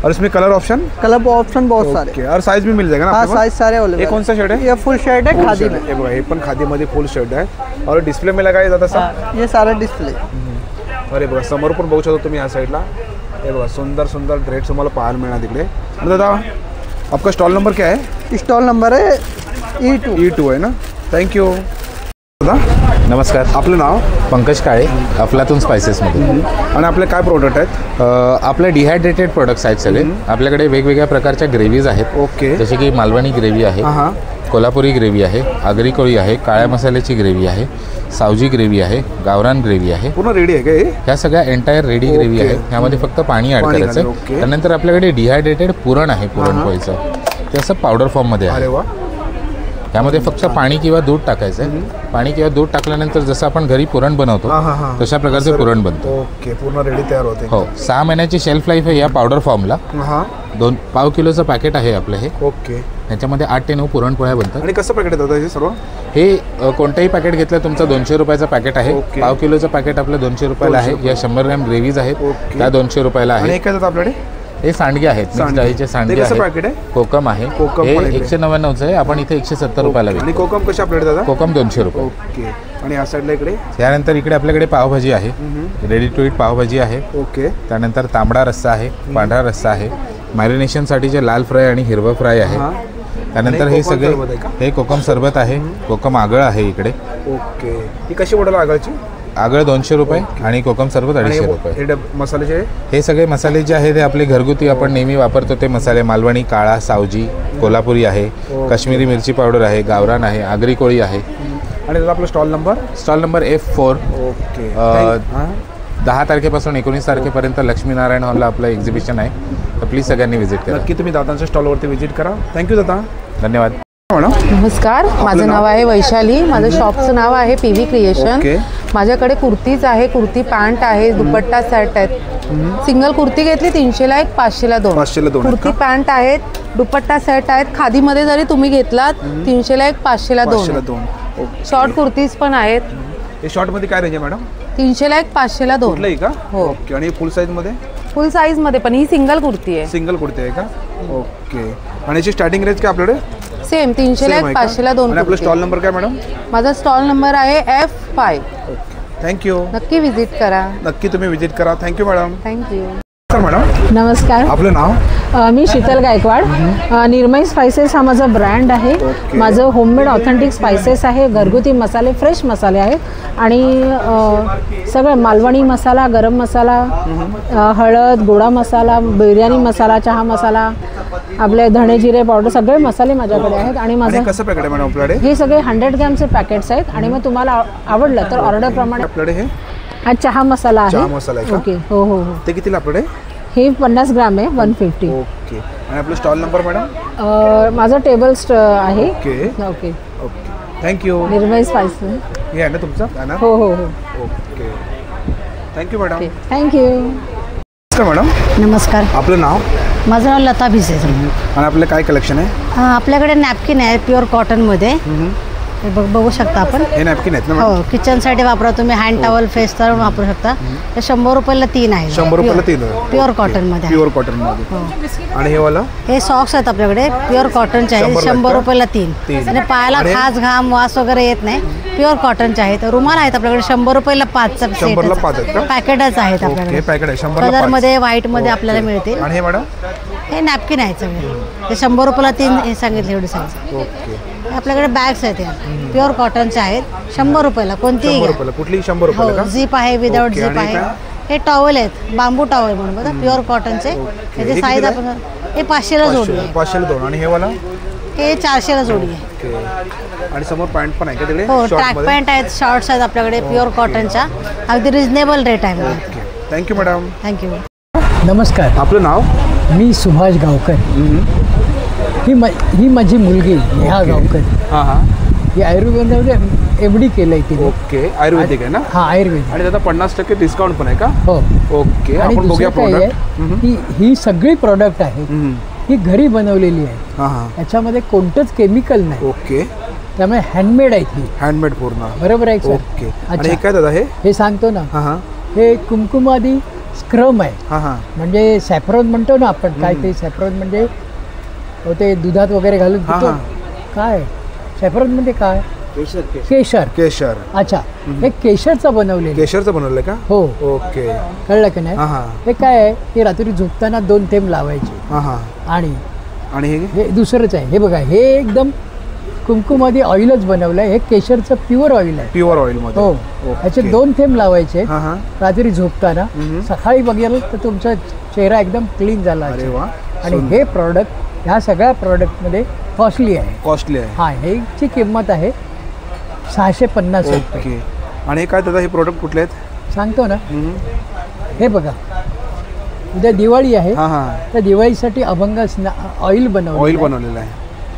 और इसमें कलर ऑप्शन बहुत सारे। ओके, और साइज भी मिल जाएगा ना? हाँ, साइज सारे अवेलेबल। ये कौन सा शर्ट है? ये फुल शर्ट है खादी में। हे पण खादीमध्ये फुल शर्ट आहे और डिस्प्ले में लगाया जाता सा। ये सारा डिस्प्ले। अरे बघा समोर पण बघू शकता तुम्ही या साईडला। हे बघा सुंदर सुंदर ड्रेस तुम्हाला पाहायला मिळणार तिकडे। आणि दादा आपका स्टॉल नंबर क्या है? स्टॉल नंबर है E2 है ना? थँक्यू दादा। नमस्कार, आपलं नाव? पंकज काळे, अफलातून स्पायसेसमध्ये. आणि आपले काय प्रोडक्ट आहेत? आपले डिहायड्रेटेड प्रोडक्ट्स आहेत सगळे. आपल्याकडे वेगवेगळ्या प्रकारच्या ग्रेव्हीज आहेत. ओके. जसे की मालवणी ग्रेव्ही आहे, कोल्हापुरी ग्रेव्ही आहे, आगरी कोळी आहे, काळ्या मसाल्याची ग्रेव्ही आहे, सावजी ग्रेव्ही आहे, गावरान ग्रेव्ही आहे. पूर्ण रेडी आहे का हे? ह्या सगळ्या एंटायर रेडी ग्रेव्ही आहे. ह्यामध्ये फक्त पाणी ॲड करायचं आहे. त्यानंतर आपल्याकडे डिहायड्रेटेड पुरण आहे, पुरणपोळीचं. ते असं पावडर फॉर्ममध्ये आहे. अरे वा. त्यामध्ये फक्त पाणी किंवा दूध टाकायचं आहे. पाणी किंवा दूध टाकल्यानंतर जसं आपण घरी पुरण बनवतो तशा प्रकारचे पुरण बनतो. ओके, पूर्ण रेडी तयार होते. हो, 6 महिन्याची शेल्फ लाईफ आहे या पावडर फॉर्मला. 2.5 किलोचं पॅकेट आहे आपलं हे. ओके. ह्याच्यामध्ये 8 ते 9 पुरणपोळ्या बनतात. आणि कसं पॅकेट येतं हे सर्व? हे कोणतंही पॅकेट घेतलं तुमचं 200 रुपयाचं पॅकेट आहे. 1/2 किलोचं पॅकेट आपलं 200 रुपयाला आहे. या 100 ग्रॅम ग्रेव्हीज आहेत त्या 200 रुपयाला आहे. आणि काय जातं आपल्याकडे? हे सांडगे आहेत, मिक्स डाळीचे सांडगे आहेत. कोकम आहे, हे 199चं आहे. आपण इथे 170 रुपयाला आणि कोकम कशा प्लेट दादा? कोकम 200 रुपये. ओके. आणि या साईडला इकडे? त्यानंतर इकडे आपल्याकडे पावभाजी आहे, रेडी टू ईट पावभाजी आहे. ओके. त्यानंतर तांबडा रस्सा आहे, पांढरा रस्सा आहे, मॅरिनेशनसाठी जे लाल फ्राय आणि हिरवा फ्राय आहे. त्यानंतर हे सगळे हे कोकम सरबत आहे, कोकम आगळ आहे इकडे. ओके. ही कशी बॉटल आगळची? आगळ 200 रुपये आणि कोकम सरबत 250 रुपये. हे मसाले हे सगळे मसाले जे आहेत ते आपले घरगुती आपण नेहमी वापरतो ते मसाले. मालवणी, काळा, सावजी, कोल्हापुरी आहे, काश्मीरी मिरची पावडर आहे, गावरान आहे, आगरी कोळी आहे. आणि आपला स्टॉल नंबर F4. ओके. 10 तारखेपासून 19 तारखेपर्यंत लक्ष्मीनारायण हॉलला आपलं एक्झिबिशन आहे. तर प्लीज सगळ्यांनी व्हिजिट करा. नक्की तुम्ही दादांच्या स्टॉलवरती व्हिजिट करा. थँक्यू दादा. धन्यवाद. नमस्कार, माझं नाव आहे वैशाली. माझं शॉपचं नाव आहे PV क्रिएशन. माझ्याकडे कुर्तीज आहे, कुर्ती पॅन्ट आहे, दुपट्टा सेट आहेत. सिंगल कुर्ती घेतली 300ला 1, 500ला 2. कुर्ती पॅन्ट आहेत, दुपट्टा सेट आहेत. खादीमध्ये जरी तुम्ही घेतलात 300ला 1, 500ला 2. शॉर्ट कुर्तीज पण आहेत. हे शॉर्ट मध्ये काय रेंज आहे मॅडम? 300ला 1, 500ला 2. कुठलंही का? ओके. आणि फुल साईज मध्ये? फुल साईज मध्ये पण ही सिंगल कुर्ती आहे. सिंगल कुर्ती आहे का? ओके. आणि याची स्टार्टिंग रेंज काय आपल्याकडे? सेम 300ला 1, 500ला 2. आणि आपला स्टॉल नंबर काय मॅडम? माझा स्टॉल नंबर आहे F5. थँक्यू. नक्की व्हिजिट करा. नक्की तुम्ही व्हिजिट करा. Thank you madam. थँक्यू. मॅडम नमस्कार. आपलं नाव? मी शीतल गायकवाड. निर्मय स्पायसेस हा माझा ब्रँड आहे. माझं होममेड ऑथेंटिक स्पायसेस आहे. घरगुती मसाले, फ्रेश मसाले आहेत आणि सगळं मालवणी मसाला, गरम मसाला, हळद, गोडा मसाला, बिर्याणी मसाला, चहा मसाला, आपले धणे जिरे पावडर, सगळे मसाले माझ्याकडे आहेत. आणि माझं कसं पॅकेट आहे मॅडम आपल्याकडे? हे सगळे 100 ग्रॅमचे पॅकेट्स आहेत. आणि मग तुम्हाला आवडलं तर ऑर्डर प्रमाणे आपल्याकडे हे हा चहा मसाला आहे. चहा मसाला आहे का? ओके. हो हो हो. ते कितीला आपल्याकडे? हे 50 ग्राम आहे, 150. ओके. आणि आपलं स्टॉल नंबर मॅडम? माझा टेबल आहे. Okay okay okay. Thank you. Nirmay spices हे आहे ना तुमचं? हो हो हो. Okay. Thank you madam. Thank you. Madam नमस्कार. आपलं नाव? माझं नाव लता भिसे. आणि आपलं काय कलेक्शन आहे? आपल्याकडे नॅपकिन आहे प्युअर कॉटनमध्ये. हे बघू शकता आपण. हे नॅपकिन आहेत ना? हो, किचनसाठी वापरा तुम्ही. हँड टॉवल, फेस टॉवल वापरू शकता. हे 100 रुपयाला 3 आहे. 100 रुपयाला 3 आहे. प्युअर कॉटनमध्ये. प्युअर कॉटनमध्ये. आणि हे वाला? हे सॉक्स आहेत आपल्याकडे प्युअर कॉटनचे आहेत. 100 रुपयाला 3. आणि पायाला खास, घाम, वास वगैरे येत नाही. प्युअर कॉटनचे आहेत. रुमाल आहेत आपल्याकडे 100 रुपयाला 5 पॅकेटच आहेत आपल्याकडे. कलरमध्ये, व्हाईटमध्ये आपल्याला मिळतील. आणि हे मॅडम? हे नॅपकिन आहेत सगळे. ते 100 रुपयाला 3 हे सांगितले एवढे साईज. ओके. आपल्याकडे बॅग्स आहेत प्युअर कॉटनचे आहेत. 100 रुपयाला कोणतीही. कुठली 100 रुपयाला? झीप आहे, विदाउट झीप आहे. हे टॉवेल आहेत, बांबू टॉवेल म्हणून बघा, प्युअर कॉटनचे. त्याची साईज आपण हे 500ला जोडी आहे. 500ला 2. आणि हे वाला? हे 400ला जोडी आहे. आणि समोर पॅन्ट पण आहे का तिकडे? हो, ट्रॅक पॅन्ट आहेत, शॉर्ट्स आहेत आपल्याकडे प्युअर कॉटनच्या. अगदी रिजनेबल रेट आहे. Thank you madam. थँक्यू. नमस्कार. आपलं नाव? मी सुभाष गावकर. ही माझी मुलगी नेहा गावकर. हां हां. ही आयुर्वेदामध्ये MD केलंय तिने. ओके. आयुर्वेदिक आहे ना? हां, आयुर्वेदिक. आणि त्याचा 50% डिस्काउंट पण आहे का? हो. ओके. आणि आपण बघूया प्रोडक्ट. ही सगळी प्रोडक्ट आहेत ही घरी बनवलेली आहे. हां हां. याच्यामध्ये कोणतंच केमिकल नाही. ओके. त्यामुळे हँडमेड आहे ही. हँडमेड पूर्ण. बरोबर आहे सर? ओके. आणि हे काय दादा? हे सांगतो ना. हां हां. हे कुमकुमादी स्क्रम आहे. म्हणजे सॅफ्रॉन म्हणतो ना आपण, काय ते सॅफ्रॉन म्हणजे ते दुधात वगैरे घालून पितो. काय सॅफ्रॉन म्हणजे काय? केशर. केशर. अच्छा, हे केशरचं बनवलेलं. केशरचं बनवलंय का? हो. ओके, कळलं की नाही? हे काय आहे की रात्री झोपताना 2 थेंब लावायचे. आणि हे दुसरंच आहे. हे बघा, हे एकदम कुमकुमादी ऑइलच बनवलंय. हे केशरचं प्युअर ऑइल आहे. प्युअर ऑइल मध्ये. हो. ह्याचे 2 थेंब लावायचे रात्री झोपताना. सकाळी बघितलं तर तुमचा चेहरा एकदम क्लीन झाला. आणि हे प्रॉडक्ट, ह्या सगळ्या प्रॉडक्टमध्ये कॉस्टली आहे. हा, ह्याची किंमत आहे 650 रुपये. आणि काय दादा हे प्रोडक्ट कुठले आहेत सांगतो ना. हे बघा, उद्या दिवाळी आहे. त्या दिवाळीसाठी अभंग ऑइल बनवलेलं आहे.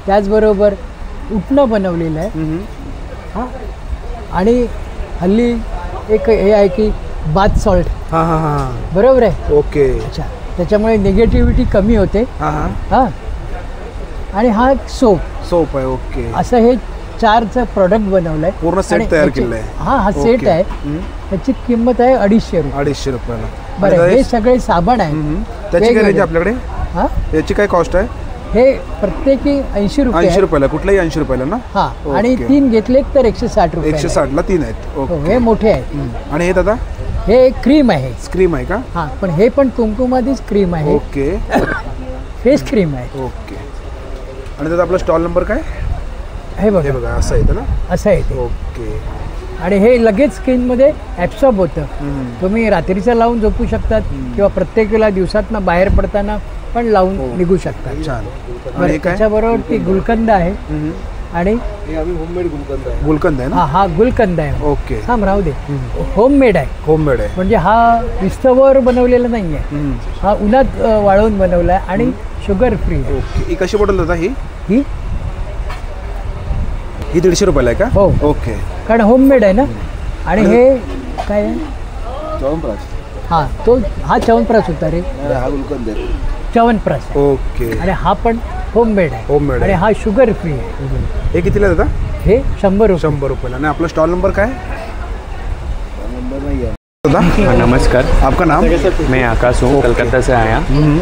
त्याचबरोबर उटणं बनवलेलं आहे. हां, आणि हल्ली एक हे आहे की बाथ सॉल्ट. बरोबर आहे. ओके. अच्छा, त्याच्यामुळे निगेटिव्हिटी कमी होते. हां, आणि हा सोप आहे. ओके. असं हे 4चं प्रॉडक्ट बनवलंय. पूर्ण सेट तयार केलंय. हा सेट आहे. त्याची किंमत आहे 250 रुपयाला. बरं, हे सगळे साबण आहे. त्याची काय रेंज आपल्याकडे? याची काय कॉस्ट आहे? हे प्रत्येकी 80 रुपये. 80 रुपयाला. कुठलाही 80 रुपयाला ना? हा. आणि 3 घेतले तर 160 रुपये. 160 ला 3 आहेत. हे मोठे आहेत. आणि हे दादा हे क्रीम आहे. क्रीम आहे का? हा, पण हे पण कुमकुमादीच क्रीम आहे. ओके. फेस क्रीम आहे. ओके. आणि दादा आपला स्टॉल नंबर काय? हे बघा, असं येतं ना? असं येते. ओके. आणि हे लगेच स्किनमध्ये ॲब्सॉर्ब होतं. तुम्ही रात्रीचं लावून झोपू शकतात किंवा प्रत्येक वेळेला दिवसातनं बाहेर पडताना पण लावून निघू शकतात. छान. त्याच्याबरोबर ती गुलकंद आहे. आणि गुलकंद आहे ना? हा गुलकंद आहे. ओके. थांब, राहू दे. होममेड आहे. म्हणजे हा विस्तवर बनवलेला नाही आहे. हा उन्हात वाळवून बनवला आहे आणि शुगर फ्री आहे. ओके. ही कशी बॉटल दादा? ही 150 रुपयाला आहे का? हो. ओके. कारण होममेड आहे ना. आणि हे काय आहे? च्यवनप्राश. हा च्यवनप्राश होता रे. हा गुलकंद आहे. च्यवनप्राश. ओके. आणि हा पण होममेड आहे. आणि हा शुगर फ्री आहे. हे कितीला दादा? हे 100 रुपयाला. आणि आपला स्टॉल नंबर काय? नंबर नहीं है. नमस्कार, आपका नाम? मैं आकाश हूँ, कलकत्ता से आया।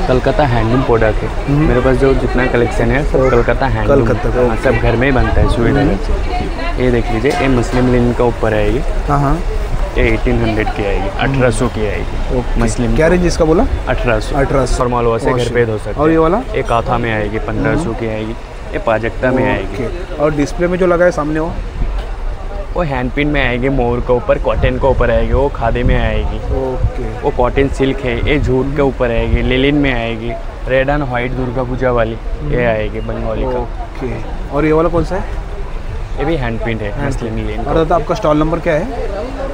कलकत्ता हैंडलूम प्रोडक्ट है मेरे पास। जो जितना कलेक्शन है सब कलकत्ता हैंडलूम, सब घर में ही बनता है सुई धागे से। ये देख लीजिए, ये मुस्लिम लिन का ऊपर आएगी। ये 1800 की आएगी, 1800 की आएगी। मुस्लिम क्या रेंज इसका बोला? 1800 फॉर्मल वैसे घर पे धो सकते हैं। और ये वाला? एक काथा में आएगी 1500 की आएगी। ये पाजकता में आएगी। और डिस्प्ले में जो लगा है सामने वो हैंड पिन में आएगी, मोर के ऊपर, कॉटन के ऊपर आएगी, वो खादी में आएगी। ओके। वो कॉटन सिल्क है। ये जूट के ऊपर आएगी, लिलिन में आएगी, red end white Durga Puja वाली ये आएगी बंगाली का। ओके। और ये वाला कौन सा है? ये भी हैंड पिन है मुस्लिम लिलिन। और दादा आपका स्टॉल नंबर क्या है?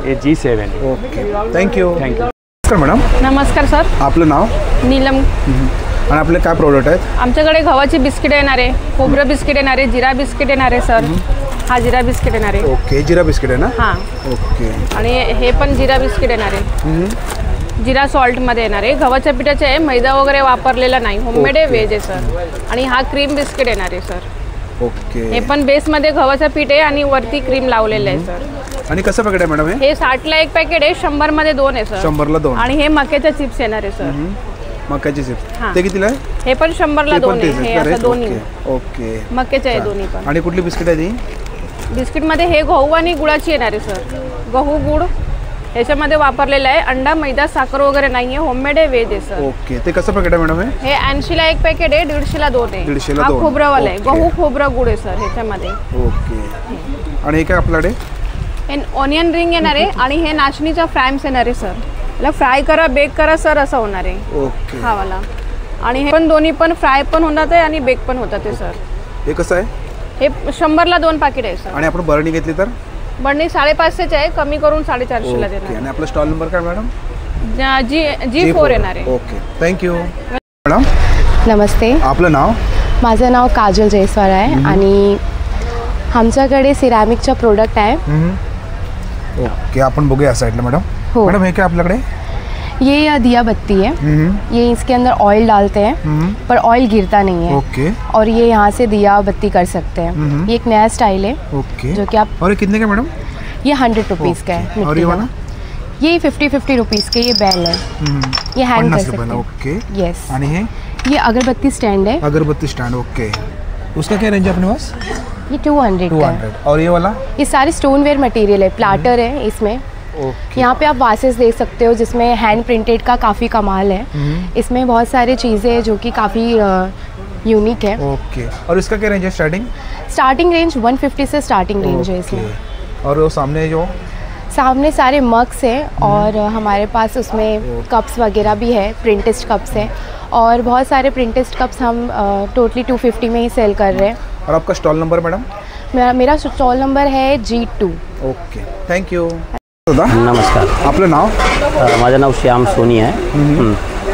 ये G7 है। Okay, thank you. नमस्कार मॅडम. नमस्कार सर. आपलं नाव? नीलम. आणि आपले काय प्रोडक्ट आहेत? आमच्याकडे गव्हाची बिस्किट येणार आहे, खोबरं बिस्किट येणार आहे, जिरा बिस्किट येणार आहे सर. हा जिरा बिस्किट येणार आहे. ओके. जिरा बिस्किट आहे ना? हां. ओके. आणि हे पण जिरा बिस्किट येणार आहे. जिरा सॉल्टमध्ये येणार आहे. गव्हाच्या पिठाचे आहे, मैदा वगैरे वापरलेला नाही, होममेड आहे, व्हेज आहे सर. आणि हा क्रीम बिस्किट येणार आहे सर. ओके. हे पण बेसमध्ये गव्हाचं पीठ आहे आणि वरती क्रीम लावलेलं आहे सर. आणि कसं पॅकेट आहे मॅडम हे? 60ला एक पॅकेट आहे, 100 मध्ये 2 आहे सर. 100ला 2. आणि हे मक्याच्या चिप्स येणार आहे सर. मक्याचे चिप्स ते कितीला आहे? हे पण 100ला 2 आहे. हे असं दोन्ही. ओके. मक्याचे आहे दोन्ही पण. आणि कुठली बिस्किट आहे ती? बिस्किटमध्ये हे गहू आणि गुळाची येणार आहे सर. गहू गुळ ह्याच्यामध्ये वापरलेलं आहे. अंडा, मैदा, साखर वगैरे नाही आहे, होममेड आहे, व्हेज आहे सर. ओके. ते कसं पॅकेट आहे मॅडम हे? 80ला एक पॅकेट आहे, 150ला 2 आहे. 150ला 2. हा खोबरावाला आहे, गहू खोबरा गुळ आहे सर ह्याच्यामध्ये. ओके. आणि हे काय आपल्याकडे? हे ऑनियन रिंग येणार आहे आणि हे नाचणीचा फ्रॅम्स येणार आहे सर. याला फ्राय करा, बेक करा सर, असं होणार आहे. ओके. हा वाला. आणि हे पण दोन्ही पण फ्राय पण होतात आहे आणि बेक पण होतात आहे सर. हे कसं आहे? हे 100ला 2 पॅकेट आहे सर. आणि आपण बरणी घेतली तर? बरणी 550ची आहे, कमी करून 450ला देणार. आणि आपला स्टॉल नंबर काय मॅडम? G4 येणार आहे. Okay, thank you. मॅडम नमस्ते. आपलं नाव? माझं नाव काजल जयस्वाल आहे आणि आमच्याकडे सिरॅमिकचा प्रोडक्ट आहे. ओके. आपण बघूया साइडला मॅडम. हो मॅडम हे काय आपल्याकडे? ये दिया बत्ती है. ये इसके अंदर ऑयल डालते हैं पर ऑयल गिरता नहीं है. ओके. और ये यहाँ से दिया बत्ती कर सकते हैं. ये एक नया स्टाइल है. ओके. जो कि आप और ये कितने का मैडम? ये 100 रुपीज़ का है. और ये वाला? ये 50-50 रुपीज़ के ये बेल है, ये हैंग कर सकते हैं। Okay yes. आणि ये अगरबत्ती स्टैंड है। अगरबत्ती स्टैंड, ओके। उसका क्या रेंज है अपने पास? ये 200 का है। और ये वाला? ये सारे स्टोनवेयर मटेरियल है, प्लाटर है इसमें। यहाँ पे आप वासेस देख सकते हो जिसमें हैंड प्रिंटेड का काफ़ी कमाल है। इसमें बहुत सारी चीज़ें हैं जो कि काफ़ी यूनिक है। ओके। और इसका क्या रेंज है स्टार्टिंग? स्टार्टिंग रेंज 150 से स्टार्टिंग रेंज है इसमें। और वो सामने सारे मग्स हैं और हमारे पास उसमें कप्स वगैरह भी है, प्रिंटेस्ट कप्स हैं और बहुत सारे प्रिंटेस्ट कप्स हम टोटली 250 में ही सेल कर रहे हैं। और आपका स्टॉल नंबर मैडम? मेरा स्टॉल नंबर है G2। Okay, thank you. नमस्कार, आपलं नाव? माझं नाव श्याम सोनी आहे।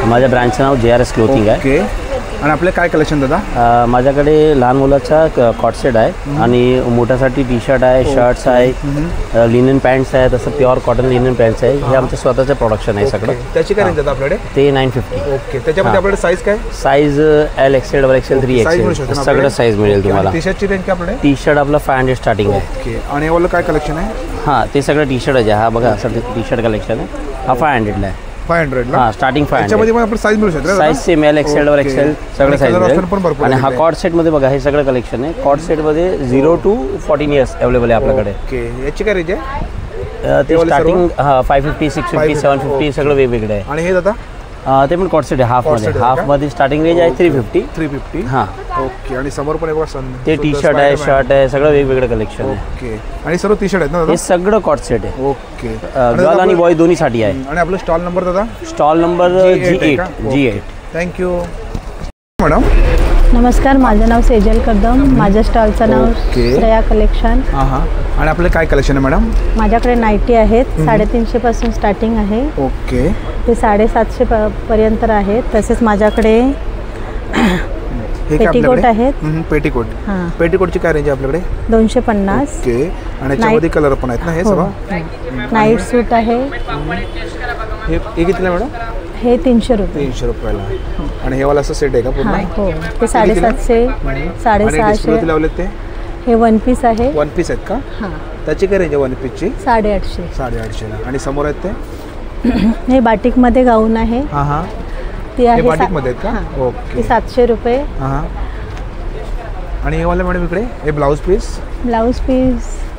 माझ्या ब्रँडचं नाव JRS क्लोथिंग आहे। ओके। आणि आपलं काय कलेक्शन दादा? माझ्याकडे लहान मुलाचा कॉट सेट आहे आणि मोठ्यासाठी टी शर्ट आहे, शर्ट्स आहे, लिनन पॅन्ट्स आहेत, तसं प्युअर कॉटन लिनन पॅन्ट्स आहे। हे आमचं स्वतःचं प्रोडक्शन आहे सगळं। त्याची काय रेंज आहे आपल्याकडे? ते 950। ओके। त्याच्यामध्ये आपल्याकडे साईज काय? Size L, XL, XXL, 3XL सगळं साईज मिळेल तुम्हाला। टी शर्टची रेंज काय आपल्याकडे? टी शर्ट आपलं 500 स्टार्टिंग आहे। ओके। आणि यावाला काय कलेक्शन आहे? हां, ते सगळं टी शर्ट आहे। हा बघा असं टी शर्ट कलेक्शन आहे। हा 500ला आहे। 500 ला? हां, स्टार्टिंग 500। त्याच्यामध्ये पण आपण साईज मिळू शकते? Size same L, XL, XXL सगळं साईज मिळेल। आणि हा कॉट सेटमध्ये बघा हे सगळं कलेक्शन आहे। कॉट सेटमध्ये 0 to 14 इयर्स अवेलेबल आहे आपल्याकडे। ओके। याची काय रेंज आहे? ते स्टार्टिंग 550, 650, 750 सगळं वेगवेगळं आहे। आणि हे दादा? ते पण कॉट सेट आहे हाफमध्ये स्टार्टिंग रेंज आहे 350। हां। ओके। आणि समोर पण एक ते टी शर्ट आहे, शर्ट आहे, सगळं वेगवेगळं कलेक्शन आहे। ओके। आणि सर्व टी शर्ट आहेत ना? हे सगळं कॉट सेट आहे। ओके। गर्ल आणि बॉय दोन्हीसाठी आहे। आणि आपलं स्टॉल नंबर दादा? Stall number G8। Thank you madam. नमस्कार, माझं नाव सेजल कदम, माझ्या स्टॉलचं नाव श्रेया कलेक्शन। आणि आपलं काय कलेक्शन आहे मॅडम? माझ्याकडे नाईटी आहेत, 350 पासून स्टार्टिंग आहे। ओके। ते 750 पर्यंत आहेत। तसेच माझ्याकडे पेटीकोट आहेत। पेटीकोट? पेटीकोटची काय रेंज आहे आपल्याकडे? 250। ओके। आणि याच्यामध्ये कलर पण आहेत ना? हे सगळं नाईट सूट आहे। हे कितीला मॅडम? हे 300 रुपये। 300 रुपयाला। आणि हे वाला असं सेट आहे का पूर्ण? हो, ते 750, 650 लावले ते? हे वन पीस आहे। वन पीस आहेत का? हां। त्याची काय रेंज आहे वन पीसची? 850। 850 ला। आणि समोर आहेत ते? हे बाटिकमध्ये गाऊन आहे। हां। ते आहे बाटिकमध्ये आहेत का? ओके। ते 700 रुपये। हां। आणि हे वाला मॅडम इकडे हे ब्लाऊज पीस?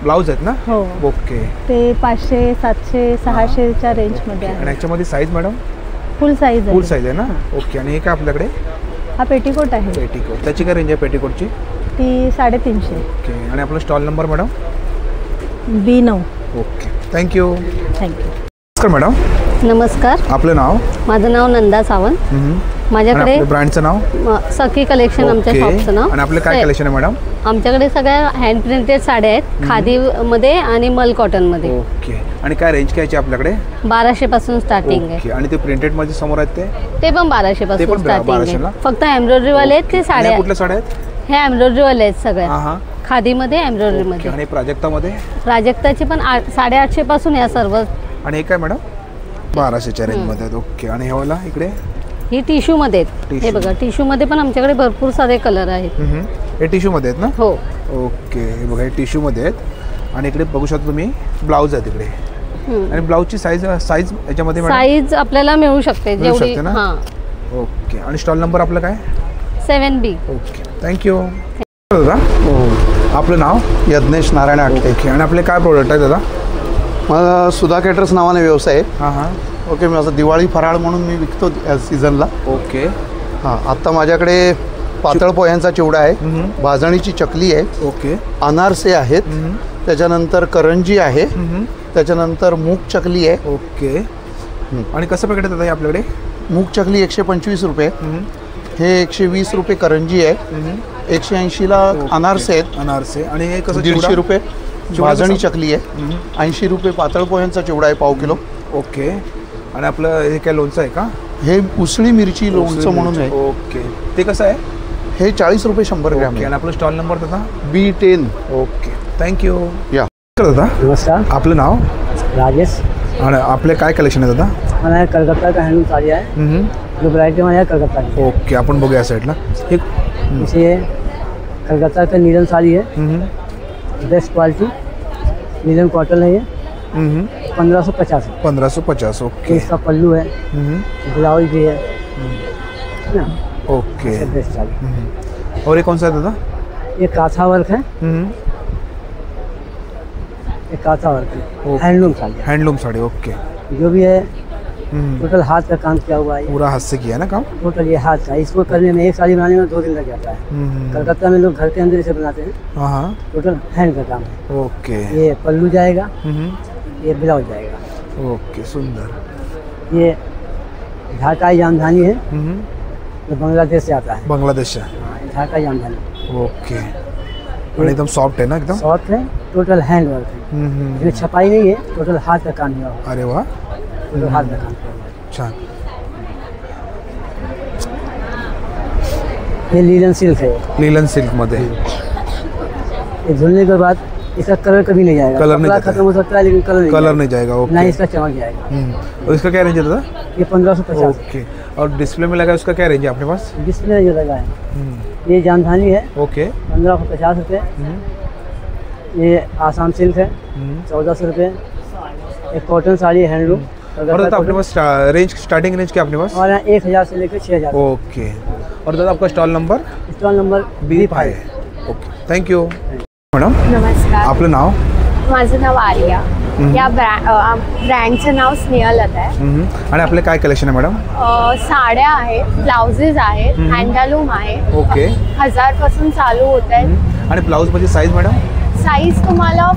ब्लाऊज आहेत ना? हो। ओके। ते 500, 700, 600च्या रेंजमध्ये आहे। आणि याच्यामध्ये साईज मॅडम? फुल साईज आहे। फुल साईज आहे ना? ओके। आणि हे काय आपल्याकडे? हा पेटीकोट आहे। पेटीकोट त्याची काय रेंज आहे पेटीकोटची? ती 350। ओके। आणि आपला stall number madam? B9। Okay, thank you. नमस्कार मॅडम। नमस्कार, आपलं नाव? माझं नाव नंदा सावंत। माझ्याकडे ब्रँडचं नाव? सखी कलेक्शन आमच्या शॉपचं नाव। आणि आपलं काय कलेक्शन आहे मॅडम? आमच्याकडे सगळ्या हँड प्रिंटेड साड्या आहेत, खादीमध्ये आणि मल कॉटनमध्ये। ओके। आणि काय रेंज काय आपल्याकडे? 1200 पासून स्टार्टिंग आहे। आणि ते प्रिंटेड मध्ये समोर आहेत ते पण 1200 पासून स्टार्टिंग आहे। फक्त एम्ब्रॉयडरी वाले आहेत ते साड्या। कुठल्या साड्या आहेत? हे एम्ब्रॉयडरी वाले आहेत सगळ्या, खादीमध्ये एम्ब्रॉयडरी मध्ये। आणि प्राजक्तामध्ये? प्राजक्ताची पण 850 पासून या सर्व। आणि हे काय मॅडम? 1200च्या रेंज मध्ये आहेत। ओके। आणि हे वाला इकडे? ही टिश्यू मध्ये आहेत। हे बघा, टिश्यू मध्ये पण आमच्याकडे भरपूर सारे कलर आहेत। हे टिश्यू मध्ये आहेत ना? हो। ओके। हे बघा, हे टिश्यू मध्ये आहेत। आणि इकडे बघू शकता तुम्ही ब्लाऊज आहे तिकडे। आणि ब्लाऊजची साईज याच्यामध्ये साईज आपल्याला मिळू शकते जेवढी। हां। ओके। आणि स्टॉल नंबर आपलं काय? 7B। ओके, थँक्यू दादा। आपलं नाव? यज्ञेश नारायण आटले। ओके। आणि आपले काय प्रोडक्ट आहे दादा? माझा सुधा कॅटर्स नावाने व्यवसाय आहे। ओके। माझं दिवाळी फराळ म्हणून मी विकतो या सीझनला। ओके। हां, आत्ता माझ्याकडे पातळ पोह्यांचा चिवडा आहे, भाजणीची चकली आहे, ओके, अनारसे आहेत, त्याच्यानंतर करंजी आहे, त्याच्यानंतर मूग चकली आहे। ओके. आणि कसं पॅकेट येतात आपल्याकडे? मूग चकली 125 रुपये, हे 120 रुपये करंजी आहे, 180ला अनारसे आहेत, अनारसे. आणि हे कसं? 150 रुपये भाजणी चकली आहे, 80 रुपये पातळ पोह्यांचा चिवडा आहे पाव किलो. ओके. आणि आपलं हे काय लोणचं आहे का? हे उसळी मिरची लोणचं म्हणून आहे. ओके. ते कसं आहे? हे 40 रुपये 100 ग्रॅम आहे. आणि आपलं स्टॉल नंबर दादा? B10. Okay, thank you. या दादा. नमस्कार. आपलं नाव? राजेश. आणि आपले काय कलेक्शन आहे दादा? मला कलकत्ता का हँडलूम साड़ी है, जो वैरायटी में है कलकत्ता की. ओके, आपण बघूया साइडला. एक इसे कलकत्ता का नीलन साड़ी है, बेस्ट क्वालिटी नीलन कॉटन है ये, 1550। 1550 ओके। इसका पल्लू है, ब्लाउज भी है ना। ओके। ड्रेस चालू। और ये कौन सा है दादा? ये काथा वर्क है, ये काथा वर्क है, handloom sari. Handloom sari okay. जो भी है टोटल हाथ का काम किया हुआ है, पूरा हाथ से किया है ना काम? टोटल ये हाथ का। इसको करने में एक साड़ी बनाने में 2 दिन लग जाता है। कलकत्ता में लोग घर के अंदर इसे बनाते हैं। हाँ। टोटल हैंड का काम है। ओके। ये पल्लू जाएगा, ये ब्लाउज जाएगा। ओके सुंदर। ये ढाका जामधानी है, जो बांग्लादेश से आता है। बांग्लादेश से ढाका जामधानी। ओके। और एकदम सॉफ्ट है ना? एकदम सॉफ्ट है, टोटल हैंड वर्क है। इसमें छपाई नहीं है, टोटल हाथ का काम हुआ है। अरे वाह, टोटल हाथ का काम हुआ है। छान। ये लीलन सिल्क है। लीलन सिल्क मध्ये ये धुलने के बाद इसका कलर कभी नहीं जाएगा। कलर नहीं कपड़ा खत्म हो सकता है लेकिन कलर नहीं जाएगा। ओके। ना इसका चमक जाएगा। और इसका क्या रेंज है दादा? ये 1550। ओके। और डिस्प्ले में लगा है उसका क्या रेंज है अपने पास? डिस्प्ले में जो लगा है ये जामधानी है। ओके। 1550 रुपये। ये आसाम सिल्क है, 1400 रुपये। एक कॉटन साड़ी हैंडलूम। और दादा अपने पास रेंज, स्टार्टिंग रेंज क्या अपने पास? और 1000 से लेकर 6000। ओके। और दादा आपका stall number? Stall number B5 है। Okay thank you madam. नमस्कार, आपलं नाव? माझं नाव आर्या। या ब्रँडचं नाव स्नेहलता आहे। आणि आपले काय कलेक्शन आहे मॅडम? साड्या आहेत, ब्लाउजेस आहेत, हँडलूम आहे। ओके। 1000 पासून चालू होत आहेत। आणि ब्लाउज मध्ये साईज मॅडम? साईज तुम्हाला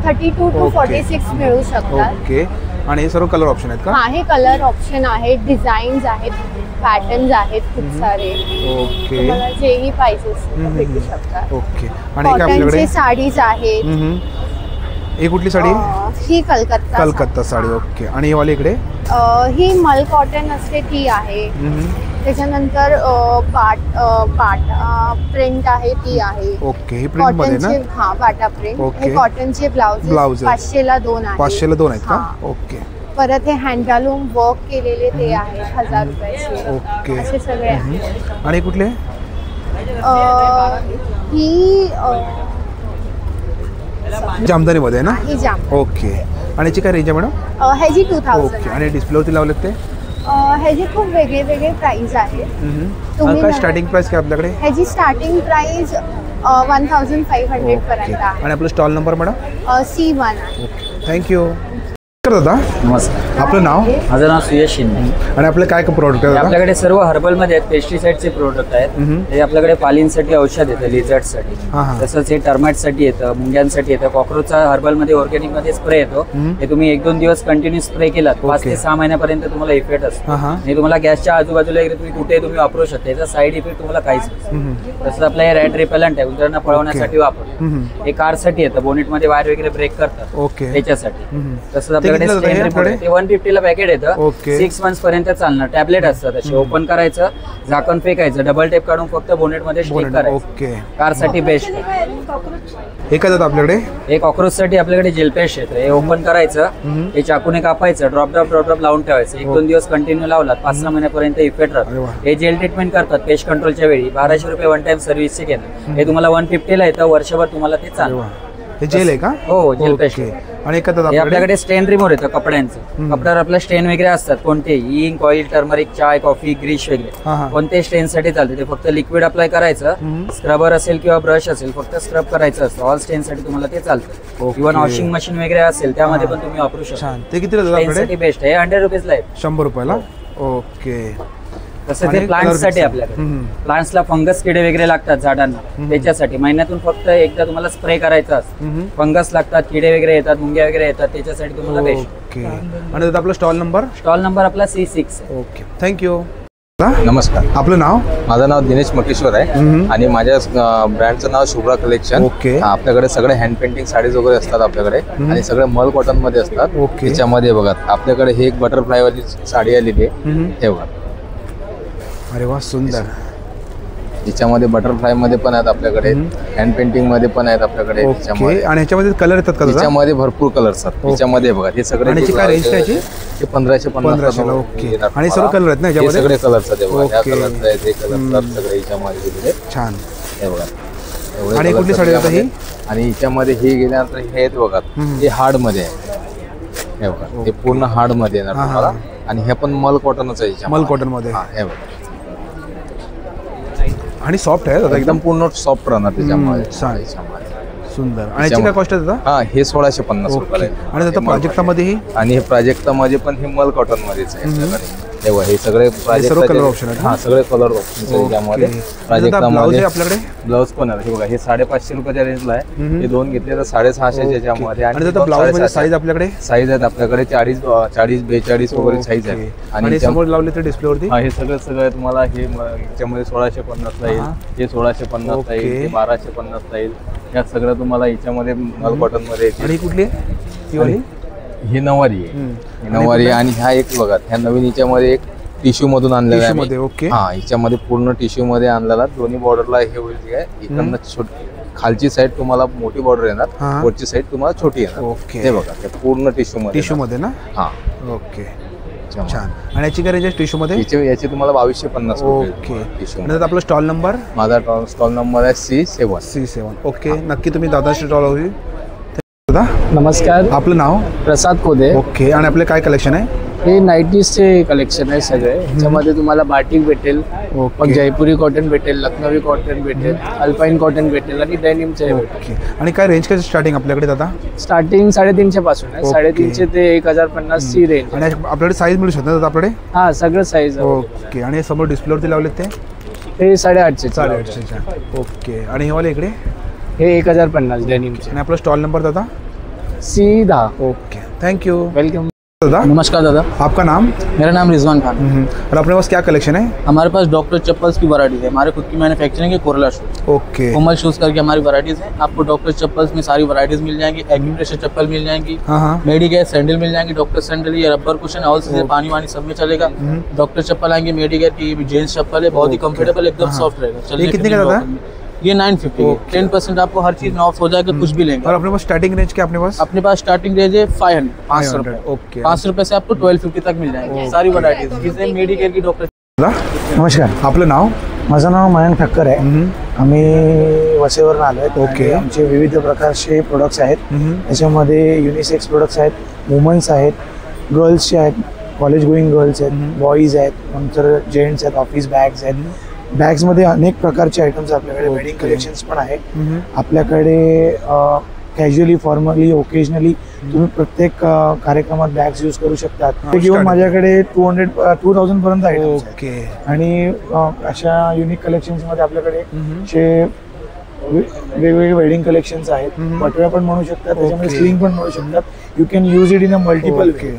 32 to 46 मिळू शकतात। ओके। आणि हे सर्व कलर ऑप्शन आहेत का? हा, हे कलर ऑप्शन आहेत, डिझाईन्स आहेत, पॅटर्न्स आहेत खूप सारे। ओके। तुम्हाला जेही पाहिजे भेटू शकतात। ओके। आणि काय आपल्याकडे? कॉटनचे साडीज आहेत। ही कुठली साडी? ही कलकत्ता साडी। ओके। आणि ही वाली इकडे? ही मल कॉटन असते ती आहे। त्याच्यानंतर बाटा प्रिंट आहे ती आहे। ओके। ही प्रिंट मध्ये ना? हा, बाटा प्रिंट। हे कॉटनचे ब्लाउज 500 ला 2 आहेत। 500 ला 2 आहेत का? ओके। परत हे हँडलूम वर्क केलेले ते आहे 1000 रुपयाचे। ओके। असे सगळे आहेत। आणि कुठले? ही जामदानी मध्ये ना? ही जाम। ओके। आणि याची काय रेंज आहे मॅडम? ह्याची 2000। ओके। आणि डिस्प्लेवरती लावलेत ते? ह्याची खूप वेगळे वेगळे प्राइस आहेत। काय स्टार्टिंग प्राइस काय आपल्याकडे? ह्याची स्टार्टिंग प्राइस 1500 पर्यंत आहे। आणि आपलं स्टॉल नंबर मॅडम? C1 आहे। ओके थँक्यू दादा। नमस्कार, आपलं नाव? माझं नाव सुयश शिंदे। आणि आपलं काय प्रोडक्ट आहे? आपल्याकडे सर्व हर्बलमध्ये आहेत, पेस्टिसाइडचे प्रोडक्ट आहेत। हे आपल्याकडे पालींसाठी औषध येतं, लिझर्डसाठी, तसंच हे टर्माइटसाठी येतं, मुंग्यांसाठी येतं, कॉक्रोचचा हर्बलमध्ये ऑर्गॅनिकमध्ये स्प्रे येतो। हे तुम्ही 1-2 दिवस कंटिन्यू स्प्रे केलात 5 ते 6 महिन्यापर्यंत तुम्हाला इफेक्ट असतो। हे तुम्हाला गॅसच्या आजूबाजूला वगैरे तुम्ही कुठे तुम्ही वापरू शकता, याचा साईड इफेक्ट तुम्हाला काहीच नसतो। तसंच आपलं हे रॅट रिपेलंट आहे, उंदरांना पळवण्यासाठी वापरतो। हे कारसाठी येतं, बोनेटमध्ये वायर वगैरे ब्रेक करतात त्याच्यासाठी। तसंच आपल्याकडे स्टेन रिपोर्ट ते 150 ला पॅकेट येतं। 6 मंथ्स पर्यंत चालणार। टॅबलेट असतात असे, ओपन करायचं, झाकण फेकायचं, डबल टेप काढून फक्त बोनेट मध्ये स्टिक करायचं। ओके। कारसाठी बेस्ट। हे काय आपल्याकडे? हे कॉक्रोच साठी आपल्याकडे जेल पेस्ट येतं, हे ओपन करायचं, हे चाकूने कापायचं, ड्रॉप ड्रॉप लावून ठेवायचं। 1-2 दिवस कंटिन्यू लावलात 5-6 महिन्यापर्यंत इफेक्ट राहतो। हे जेल ट्रीटमेंट करतात पेस्ट कंट्रोलच्या वेळी। 1200 रुपये 1 टाइम सर्व्हिसचे घेतात। हे तुम्हाला 150 ला येतं, वर्षभर तुम्हाला ते चालतं। हे जेल आहे का? हो, जेल पेस्ट। आणि आपल्याकडे स्टेन रिमूव्हर येतं कपड्यांचं। कपड्यावर आपल्या स्टेन वगैरे असतात, कोणतेही इंक, ऑइल, टर्मरिक, चाय, कॉफी, ग्रीश वगैरे कोणते स्टेन साठी चालते, ते फक्त लिक्विड अप्लाय करायचं। स्क्रबर असेल किंवा ब्रश असेल, फक्त स्क्रब करायचं असतं। ऑल स्टेन साठी तुम्हाला ते चालतं। इव्हन वॉशिंग मशीन वगैरे असेल त्यामध्ये पण तुम्ही वापरू शकता। ते किती बेस्ट आहे? 100 रुपीजला आहे। 100 रुपयाला। ओके। तसं ते प्लांट्ससाठी आपल्याकडे प्लांट्सला फंगस किडे वगैरे लागतात झाडांना, त्याच्यासाठी महिन्यातून फक्त एकदा तुम्हाला स्प्रे करायचा असतो। फंगस लागतात, किडे वगैरे येतात, मुंग्या वगैरे येतात, त्याच्यासाठी तुम्हाला बेस्ट। ओके। आणि आपला स्टॉल नंबर? स्टॉल नंबर आपला C6। Okay thank you. नमस्कार, आपलं नाव? माझं नाव दिनेश मकेश्वर आहे आणि माझ्या ब्रँडचं नाव शुभ्रा कलेक्शन। ओके। आपल्याकडे सगळे हँड पेंटिंग साडीज वगैरे असतात आपल्याकडे आणि सगळे मल कॉटन मध्ये असतात। त्याच्यामध्ये बघा आपल्याकडे ही एक बटरफ्लाय वाली साडी आलेली आहे, हे बघा। अरे वा, सुंदर। याच्यामध्ये बटरफ्लाय मध्ये पण आहेत आपल्याकडे, हँड पेंटिंग मध्ये पण आहेत आपल्याकडे। आणि ह्याच्यामध्ये कलर येतात का? त्याच्यामध्ये भरपूर कलर्स आहेत याच्यामध्ये बघा। हे सगळे आणि काय रेंज आहे? 1550 ला। ओके। आणि सर्व कलर आहेत ना याच्यामध्ये? सगळे कलर्स आहेत बघा, या कलर्स आहेत, हे कलर्स सगळे याच्यामध्ये दिलेले। छान। हे बघा, आणि कुठली साडी आहे ही? आणि याच्यामध्ये हे गेल्यानंतर हे आहेत बघा, हे हार्ड मध्ये आहे। हे बघा हे पूर्ण हार्ड मध्ये येणार तुम्हाला आणि हे पण मल कॉटनच आहे मल कॉटन मध्ये हे बघा आणि सॉफ्ट आहे दादा एकदम पूर्ण सॉफ्ट राहणार त्याच्यामध्ये सुंदर. आणि याची काय कॉस्ट आहे दादा? हा हे 1650 रुपयाला आहे. आणि आता प्राजक्तामध्ये आणि हे प्राजक्तामध्ये पण हे मल कॉटन मध्येच आहे आपल्याकडे. तेव्हा हे सगळे सर्व कलर ऑप्शन आहेत. हा सगळे कलर ऑप्शन आहे त्यामध्ये. प्राजक्तामध्ये आपल्याकडे ब्लाउज पण आहे. हे बघा हे 550 रुपयाच्या रेंजला आहे. हे दोन घेतले तर 650 याच्यामध्ये. आणि आता ब्लाउज मध्ये साईज आपल्याकडे साईज आहेत आपल्याकडे 40 42 वगैरे साईज आहे. आणि समोर लावले तर डिस्प्ले वरती हे सगळं तुम्हाला हे याच्यामध्ये 1650 ला येईल. हे 1650 ला येईल. हे 1250 ला येईल. या सगळं तुम्हाला याच्यामध्ये मल कॉटन मध्ये येईल. आणि कुठली आहे ही नवारी आहे. ही नवारी आणि ह्या एक बघा ह्या नवीन याच्यामध्ये एक टिश्यू मधून आणलेला आहे. हा याच्यामध्ये पूर्ण टिश्यू मध्ये आणलेला दोन्ही बॉर्डरला हे होईल काय इकडनं खालची साईड तुम्हाला मोठी बॉर्डर येणार वरची साईड तुम्हाला छोटी येणार. हे बघा ते पूर्ण टिश्यू मध्ये ना. हा ओके छान. आणि याची काय रेंज टिश्यू मध्ये? याची तुम्हाला 2250 ओके. आणि आपला स्टॉल नंबर? माझा स्टॉल नंबर आहे C7. ओके नक्की तुम्ही दादाशी स्टॉल होईल. नमस्कार, आपलं नाव? प्रसाद कोदे. ओके. आणि आपले काय कलेक्शन आहे? हे नाईटीजचे कलेक्शन आहे सगळे. ह्याच्यामध्ये तुम्हाला बाटिक भेटेल, मग जयपुरी कॉटन भेटेल, लखनवी कॉटन भेटेल, अल्पाईन कॉटन भेटेल आणि डेनिमचे भेटेल. आणि काय रेंज काय स्टार्टिंग आपल्याकडे दादा? स्टार्टिंग 350 पासून आहे. 350 ते 1050 ची रेंज. आणि आपल्याकडे साईज मिळू शकतात आपल्याकडे? हा सगळं साईज. ओके. आणि समोर डिस्प्लेवरती लावले ते? हे 850. 850. ओके. आणि हे वाले इकडे? हे 1050 डेनिमचे. आणि आपला स्टॉल नंबर दादा? C10. Okay thank you. Welcome दादा। नमस्कार दादा। आपका नाम? मेरा नाम रिजवान खान। और अपने पास क्या कलेक्शन है? हमारे पास डॉक्टर चप्पल्स की वैरायटीज है। हमारे खुद की मैन्युफैक्चरिंग है कोरला शूज। ओके। कोमल शूज करके हमारी वैरायटीज है। आपको डॉक्टर चप्पल्स में सारी वैरायटीज मिल जाएंगी। एक्यूप्रेशर चप्पल मिल जाएंगी, मेडिकेयर सैंडल मिल जाएंगी, डॉक्टर सैंडल, ये रबर कुशन ऑल सीजन पानी वानी सब में चलेगा। डॉक्टर चप्पल आएंगे, मेडिकेयर की जेंट्स चप्पल है, बहुत ही कंफर्टेबल एकदम सॉफ्ट रहेगा। ये कितने का दादा? ये 950 10% आपको हर चीज में ऑफ हो जाएगा, कुछ भी लेंगे। और अपने पास स्टार्टिंग रेंज क्या अपने पास? अपने पास स्टार्टिंग रेंज है 500 रुपए। ओके। 500 रुपए से आपको 1250 तक मिल जाएंगे सारी वैरायटीज। मेडिकेयर की डॉक्टर। नमस्कार, आपलं नाव? माझं नाव मयंक ठक्कर आहे। आम्ही वसईवरून आलो आहेत। ओके। आमचे विविध प्रकारचे प्रोडक्ट्स आहेत। त्याच्यामध्ये युनिसेक्स प्रोडक्ट्स आहेत, वुमन्स आहेत, गर्ल्सचे आहेत, कॉलेज गोईंग गर्ल्स आहेत, बॉईज आहेत, नंतर जेंट्स आहेत, ऑफिस बॅग्स आहेत। बॅग्समध्ये अनेक प्रकारचे आयटम्स आपल्याकडे, वेडिंग कलेक्शन्स पण आहे आपल्याकडे। कॅज्युअली, फॉर्मली, ओकेजनली तुम्ही प्रत्येक कार्यक्रमात बॅग्स यूज करू शकतात। किंवा माझ्याकडे 2000 पर्यंत आयटम्स आहेत। आणि अशा युनिक कलेक्शन्समध्ये आपल्याकडे वेगवेगळे वेडिंग कलेक्शन्स आहेत। बटव्या पण म्हणू शकतात, त्याच्यामध्ये स्लिंग पण म्हणू शकतात। You can use it in a multiple way.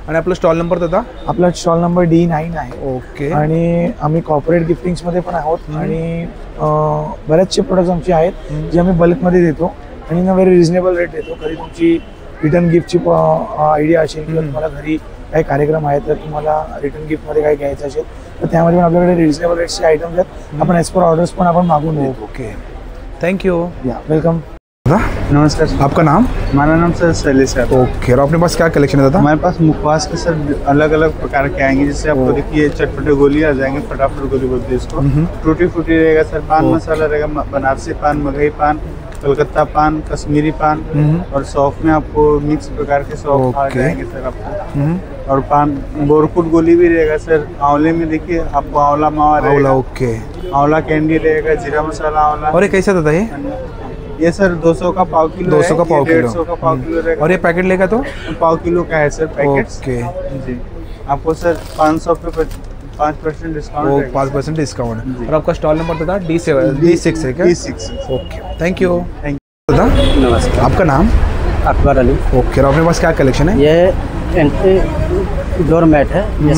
आणि आपला स्टॉल नंबर दादा? आपला स्टॉल नंबर D9 आहे। ओके। आणि आम्ही कॉर्पोरेट गिफ्टिंग्समध्ये पण आहोत आणि बरेचसे प्रोडक्ट्स आमचे आहेत जे आम्ही बल्कमध्ये देतो आणि ना व्हेरी रिजनेबल रेट देतो। कधी तुमची रिटर्न गिफ्टची आयडिया असेल किंवा तुम्हाला घरी काही कार्यक्रम आहेत तर तुम्हाला रिटर्न गिफ्टमध्ये काही घ्यायचं असेल तर त्यामध्ये पण आपल्याकडे रिजनेबल रेट्सचे आयटम्स आहेत। आपण ॲज पर ऑर्डर्स पण आपण मागून देतो। Okay thank you. या वेलकम। नमस्कार, आपका नाम? मेरा नाम सर शैलेश है। ओके। और अपने पास क्या कलेक्शन है दादा? हमारे पास मुखवास के सर अलग अलग प्रकार के आएंगे। जैसे आपको देखिए चटपटे गोली आ जाएंगे, फटाफट गोली बोलते हैं इसको। टूटी फूटी रहेगा सर, पान मसाला रहेगा, बनारसी पान, मगही पान, कलकत्ता पान, कश्मीरी पान और सौंफ में आपको मिक्स प्रकार के सौंफ आ जाएंगे सर आपको। और पान बोरकुट गोली भी रहेगा सर। आंवले में देखिए आपको आंवला मावा रहेगा। ओके। आंवला कैंडी रहेगा, जीरा मसाला आंवला। और ये कैसा दादा ये सर 200 का पाव किलो, 200 का पाव किलो, 150 का पाव किलो रहेगा। और ये पैकेट लेगा तो पाव किलो का है सर पैकेट। ओके जी। आपको सर 500 पे 5% डिस्काउंट। 5% डिस्काउंट। और आपका स्टॉल नंबर दादा? D6 है क्या? D6। Okay thank you. दादा नमस्कार, आपका नाम? अकबर अली। ओके। और अपने पास क्या कलेक्शन है? ये एंट्री डोर मैट है, ये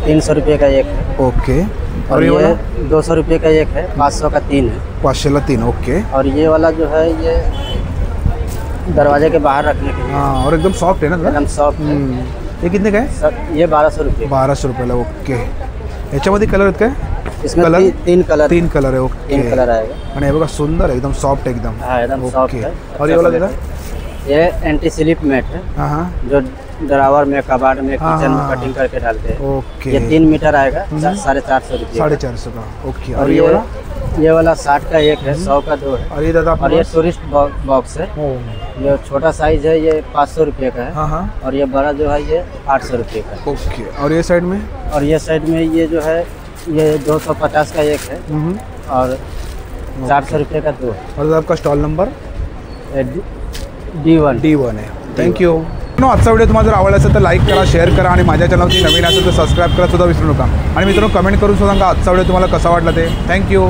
300 रुपये का एक है। ओके। और ये 200 रुपये का एक है, 500 का 3 है। 500 3। ओके। और ये वाला जो है ये दरवाजे के बाहर रखने के लिए। हाँ, और एकदम सॉफ्ट है ना? एकदम सॉफ्ट है। ये कितने का है सर? ये 1200 रुपये। 1200 रुपयाला। ओके। याच्यामध्ये कलर आहेत काय? इसमें कलर? 3 कलर। 3 कलर आहे। ओके। 3 कलर आएगा। आणि हे बघा सुंदर आहे, एकदम सॉफ्ट एकदम। हाँ एकदम सॉफ्ट है। और ये वाला दादा? ये एंटी स्लिप मैट है। हाँ। जो ड्रावर में, कबाड़ में, किचन में कटिंग करके डालते हैं। ओके। ये 3 मीटर आएगा, 450 रुपये। 450 का। ओके। और ये वाला? ये वाला 60 का एक है, 100 का 2 है। और ये दादा और ये टूरिस्ट बॉक्स है, ये छोटा साइज है, ये 500 रुपये का है। हाँ। और ये बड़ा जो है ये 800 रुपये का है। ओके। और ये साइड में? और ये साइड में ये जो है ये 250 का एक है और 400 रुपये का 2 है। और आपका स्टॉल नंबर D1 आहे। थँक्यू। आजचा व्हिडिओ तुम्हाला जर आवडला असेल तर लाईक करा, शेअर करा आणि माझ्या चॅनलवरती नवीन असेल तर सबस्क्राईब करा सुद्धा विसरू नका। आणि मित्रांनो कमेंट करून सुद्धा सांगा आजचा व्हिडिओ तुम्हाला कसा वाटला ते। थँक्यू।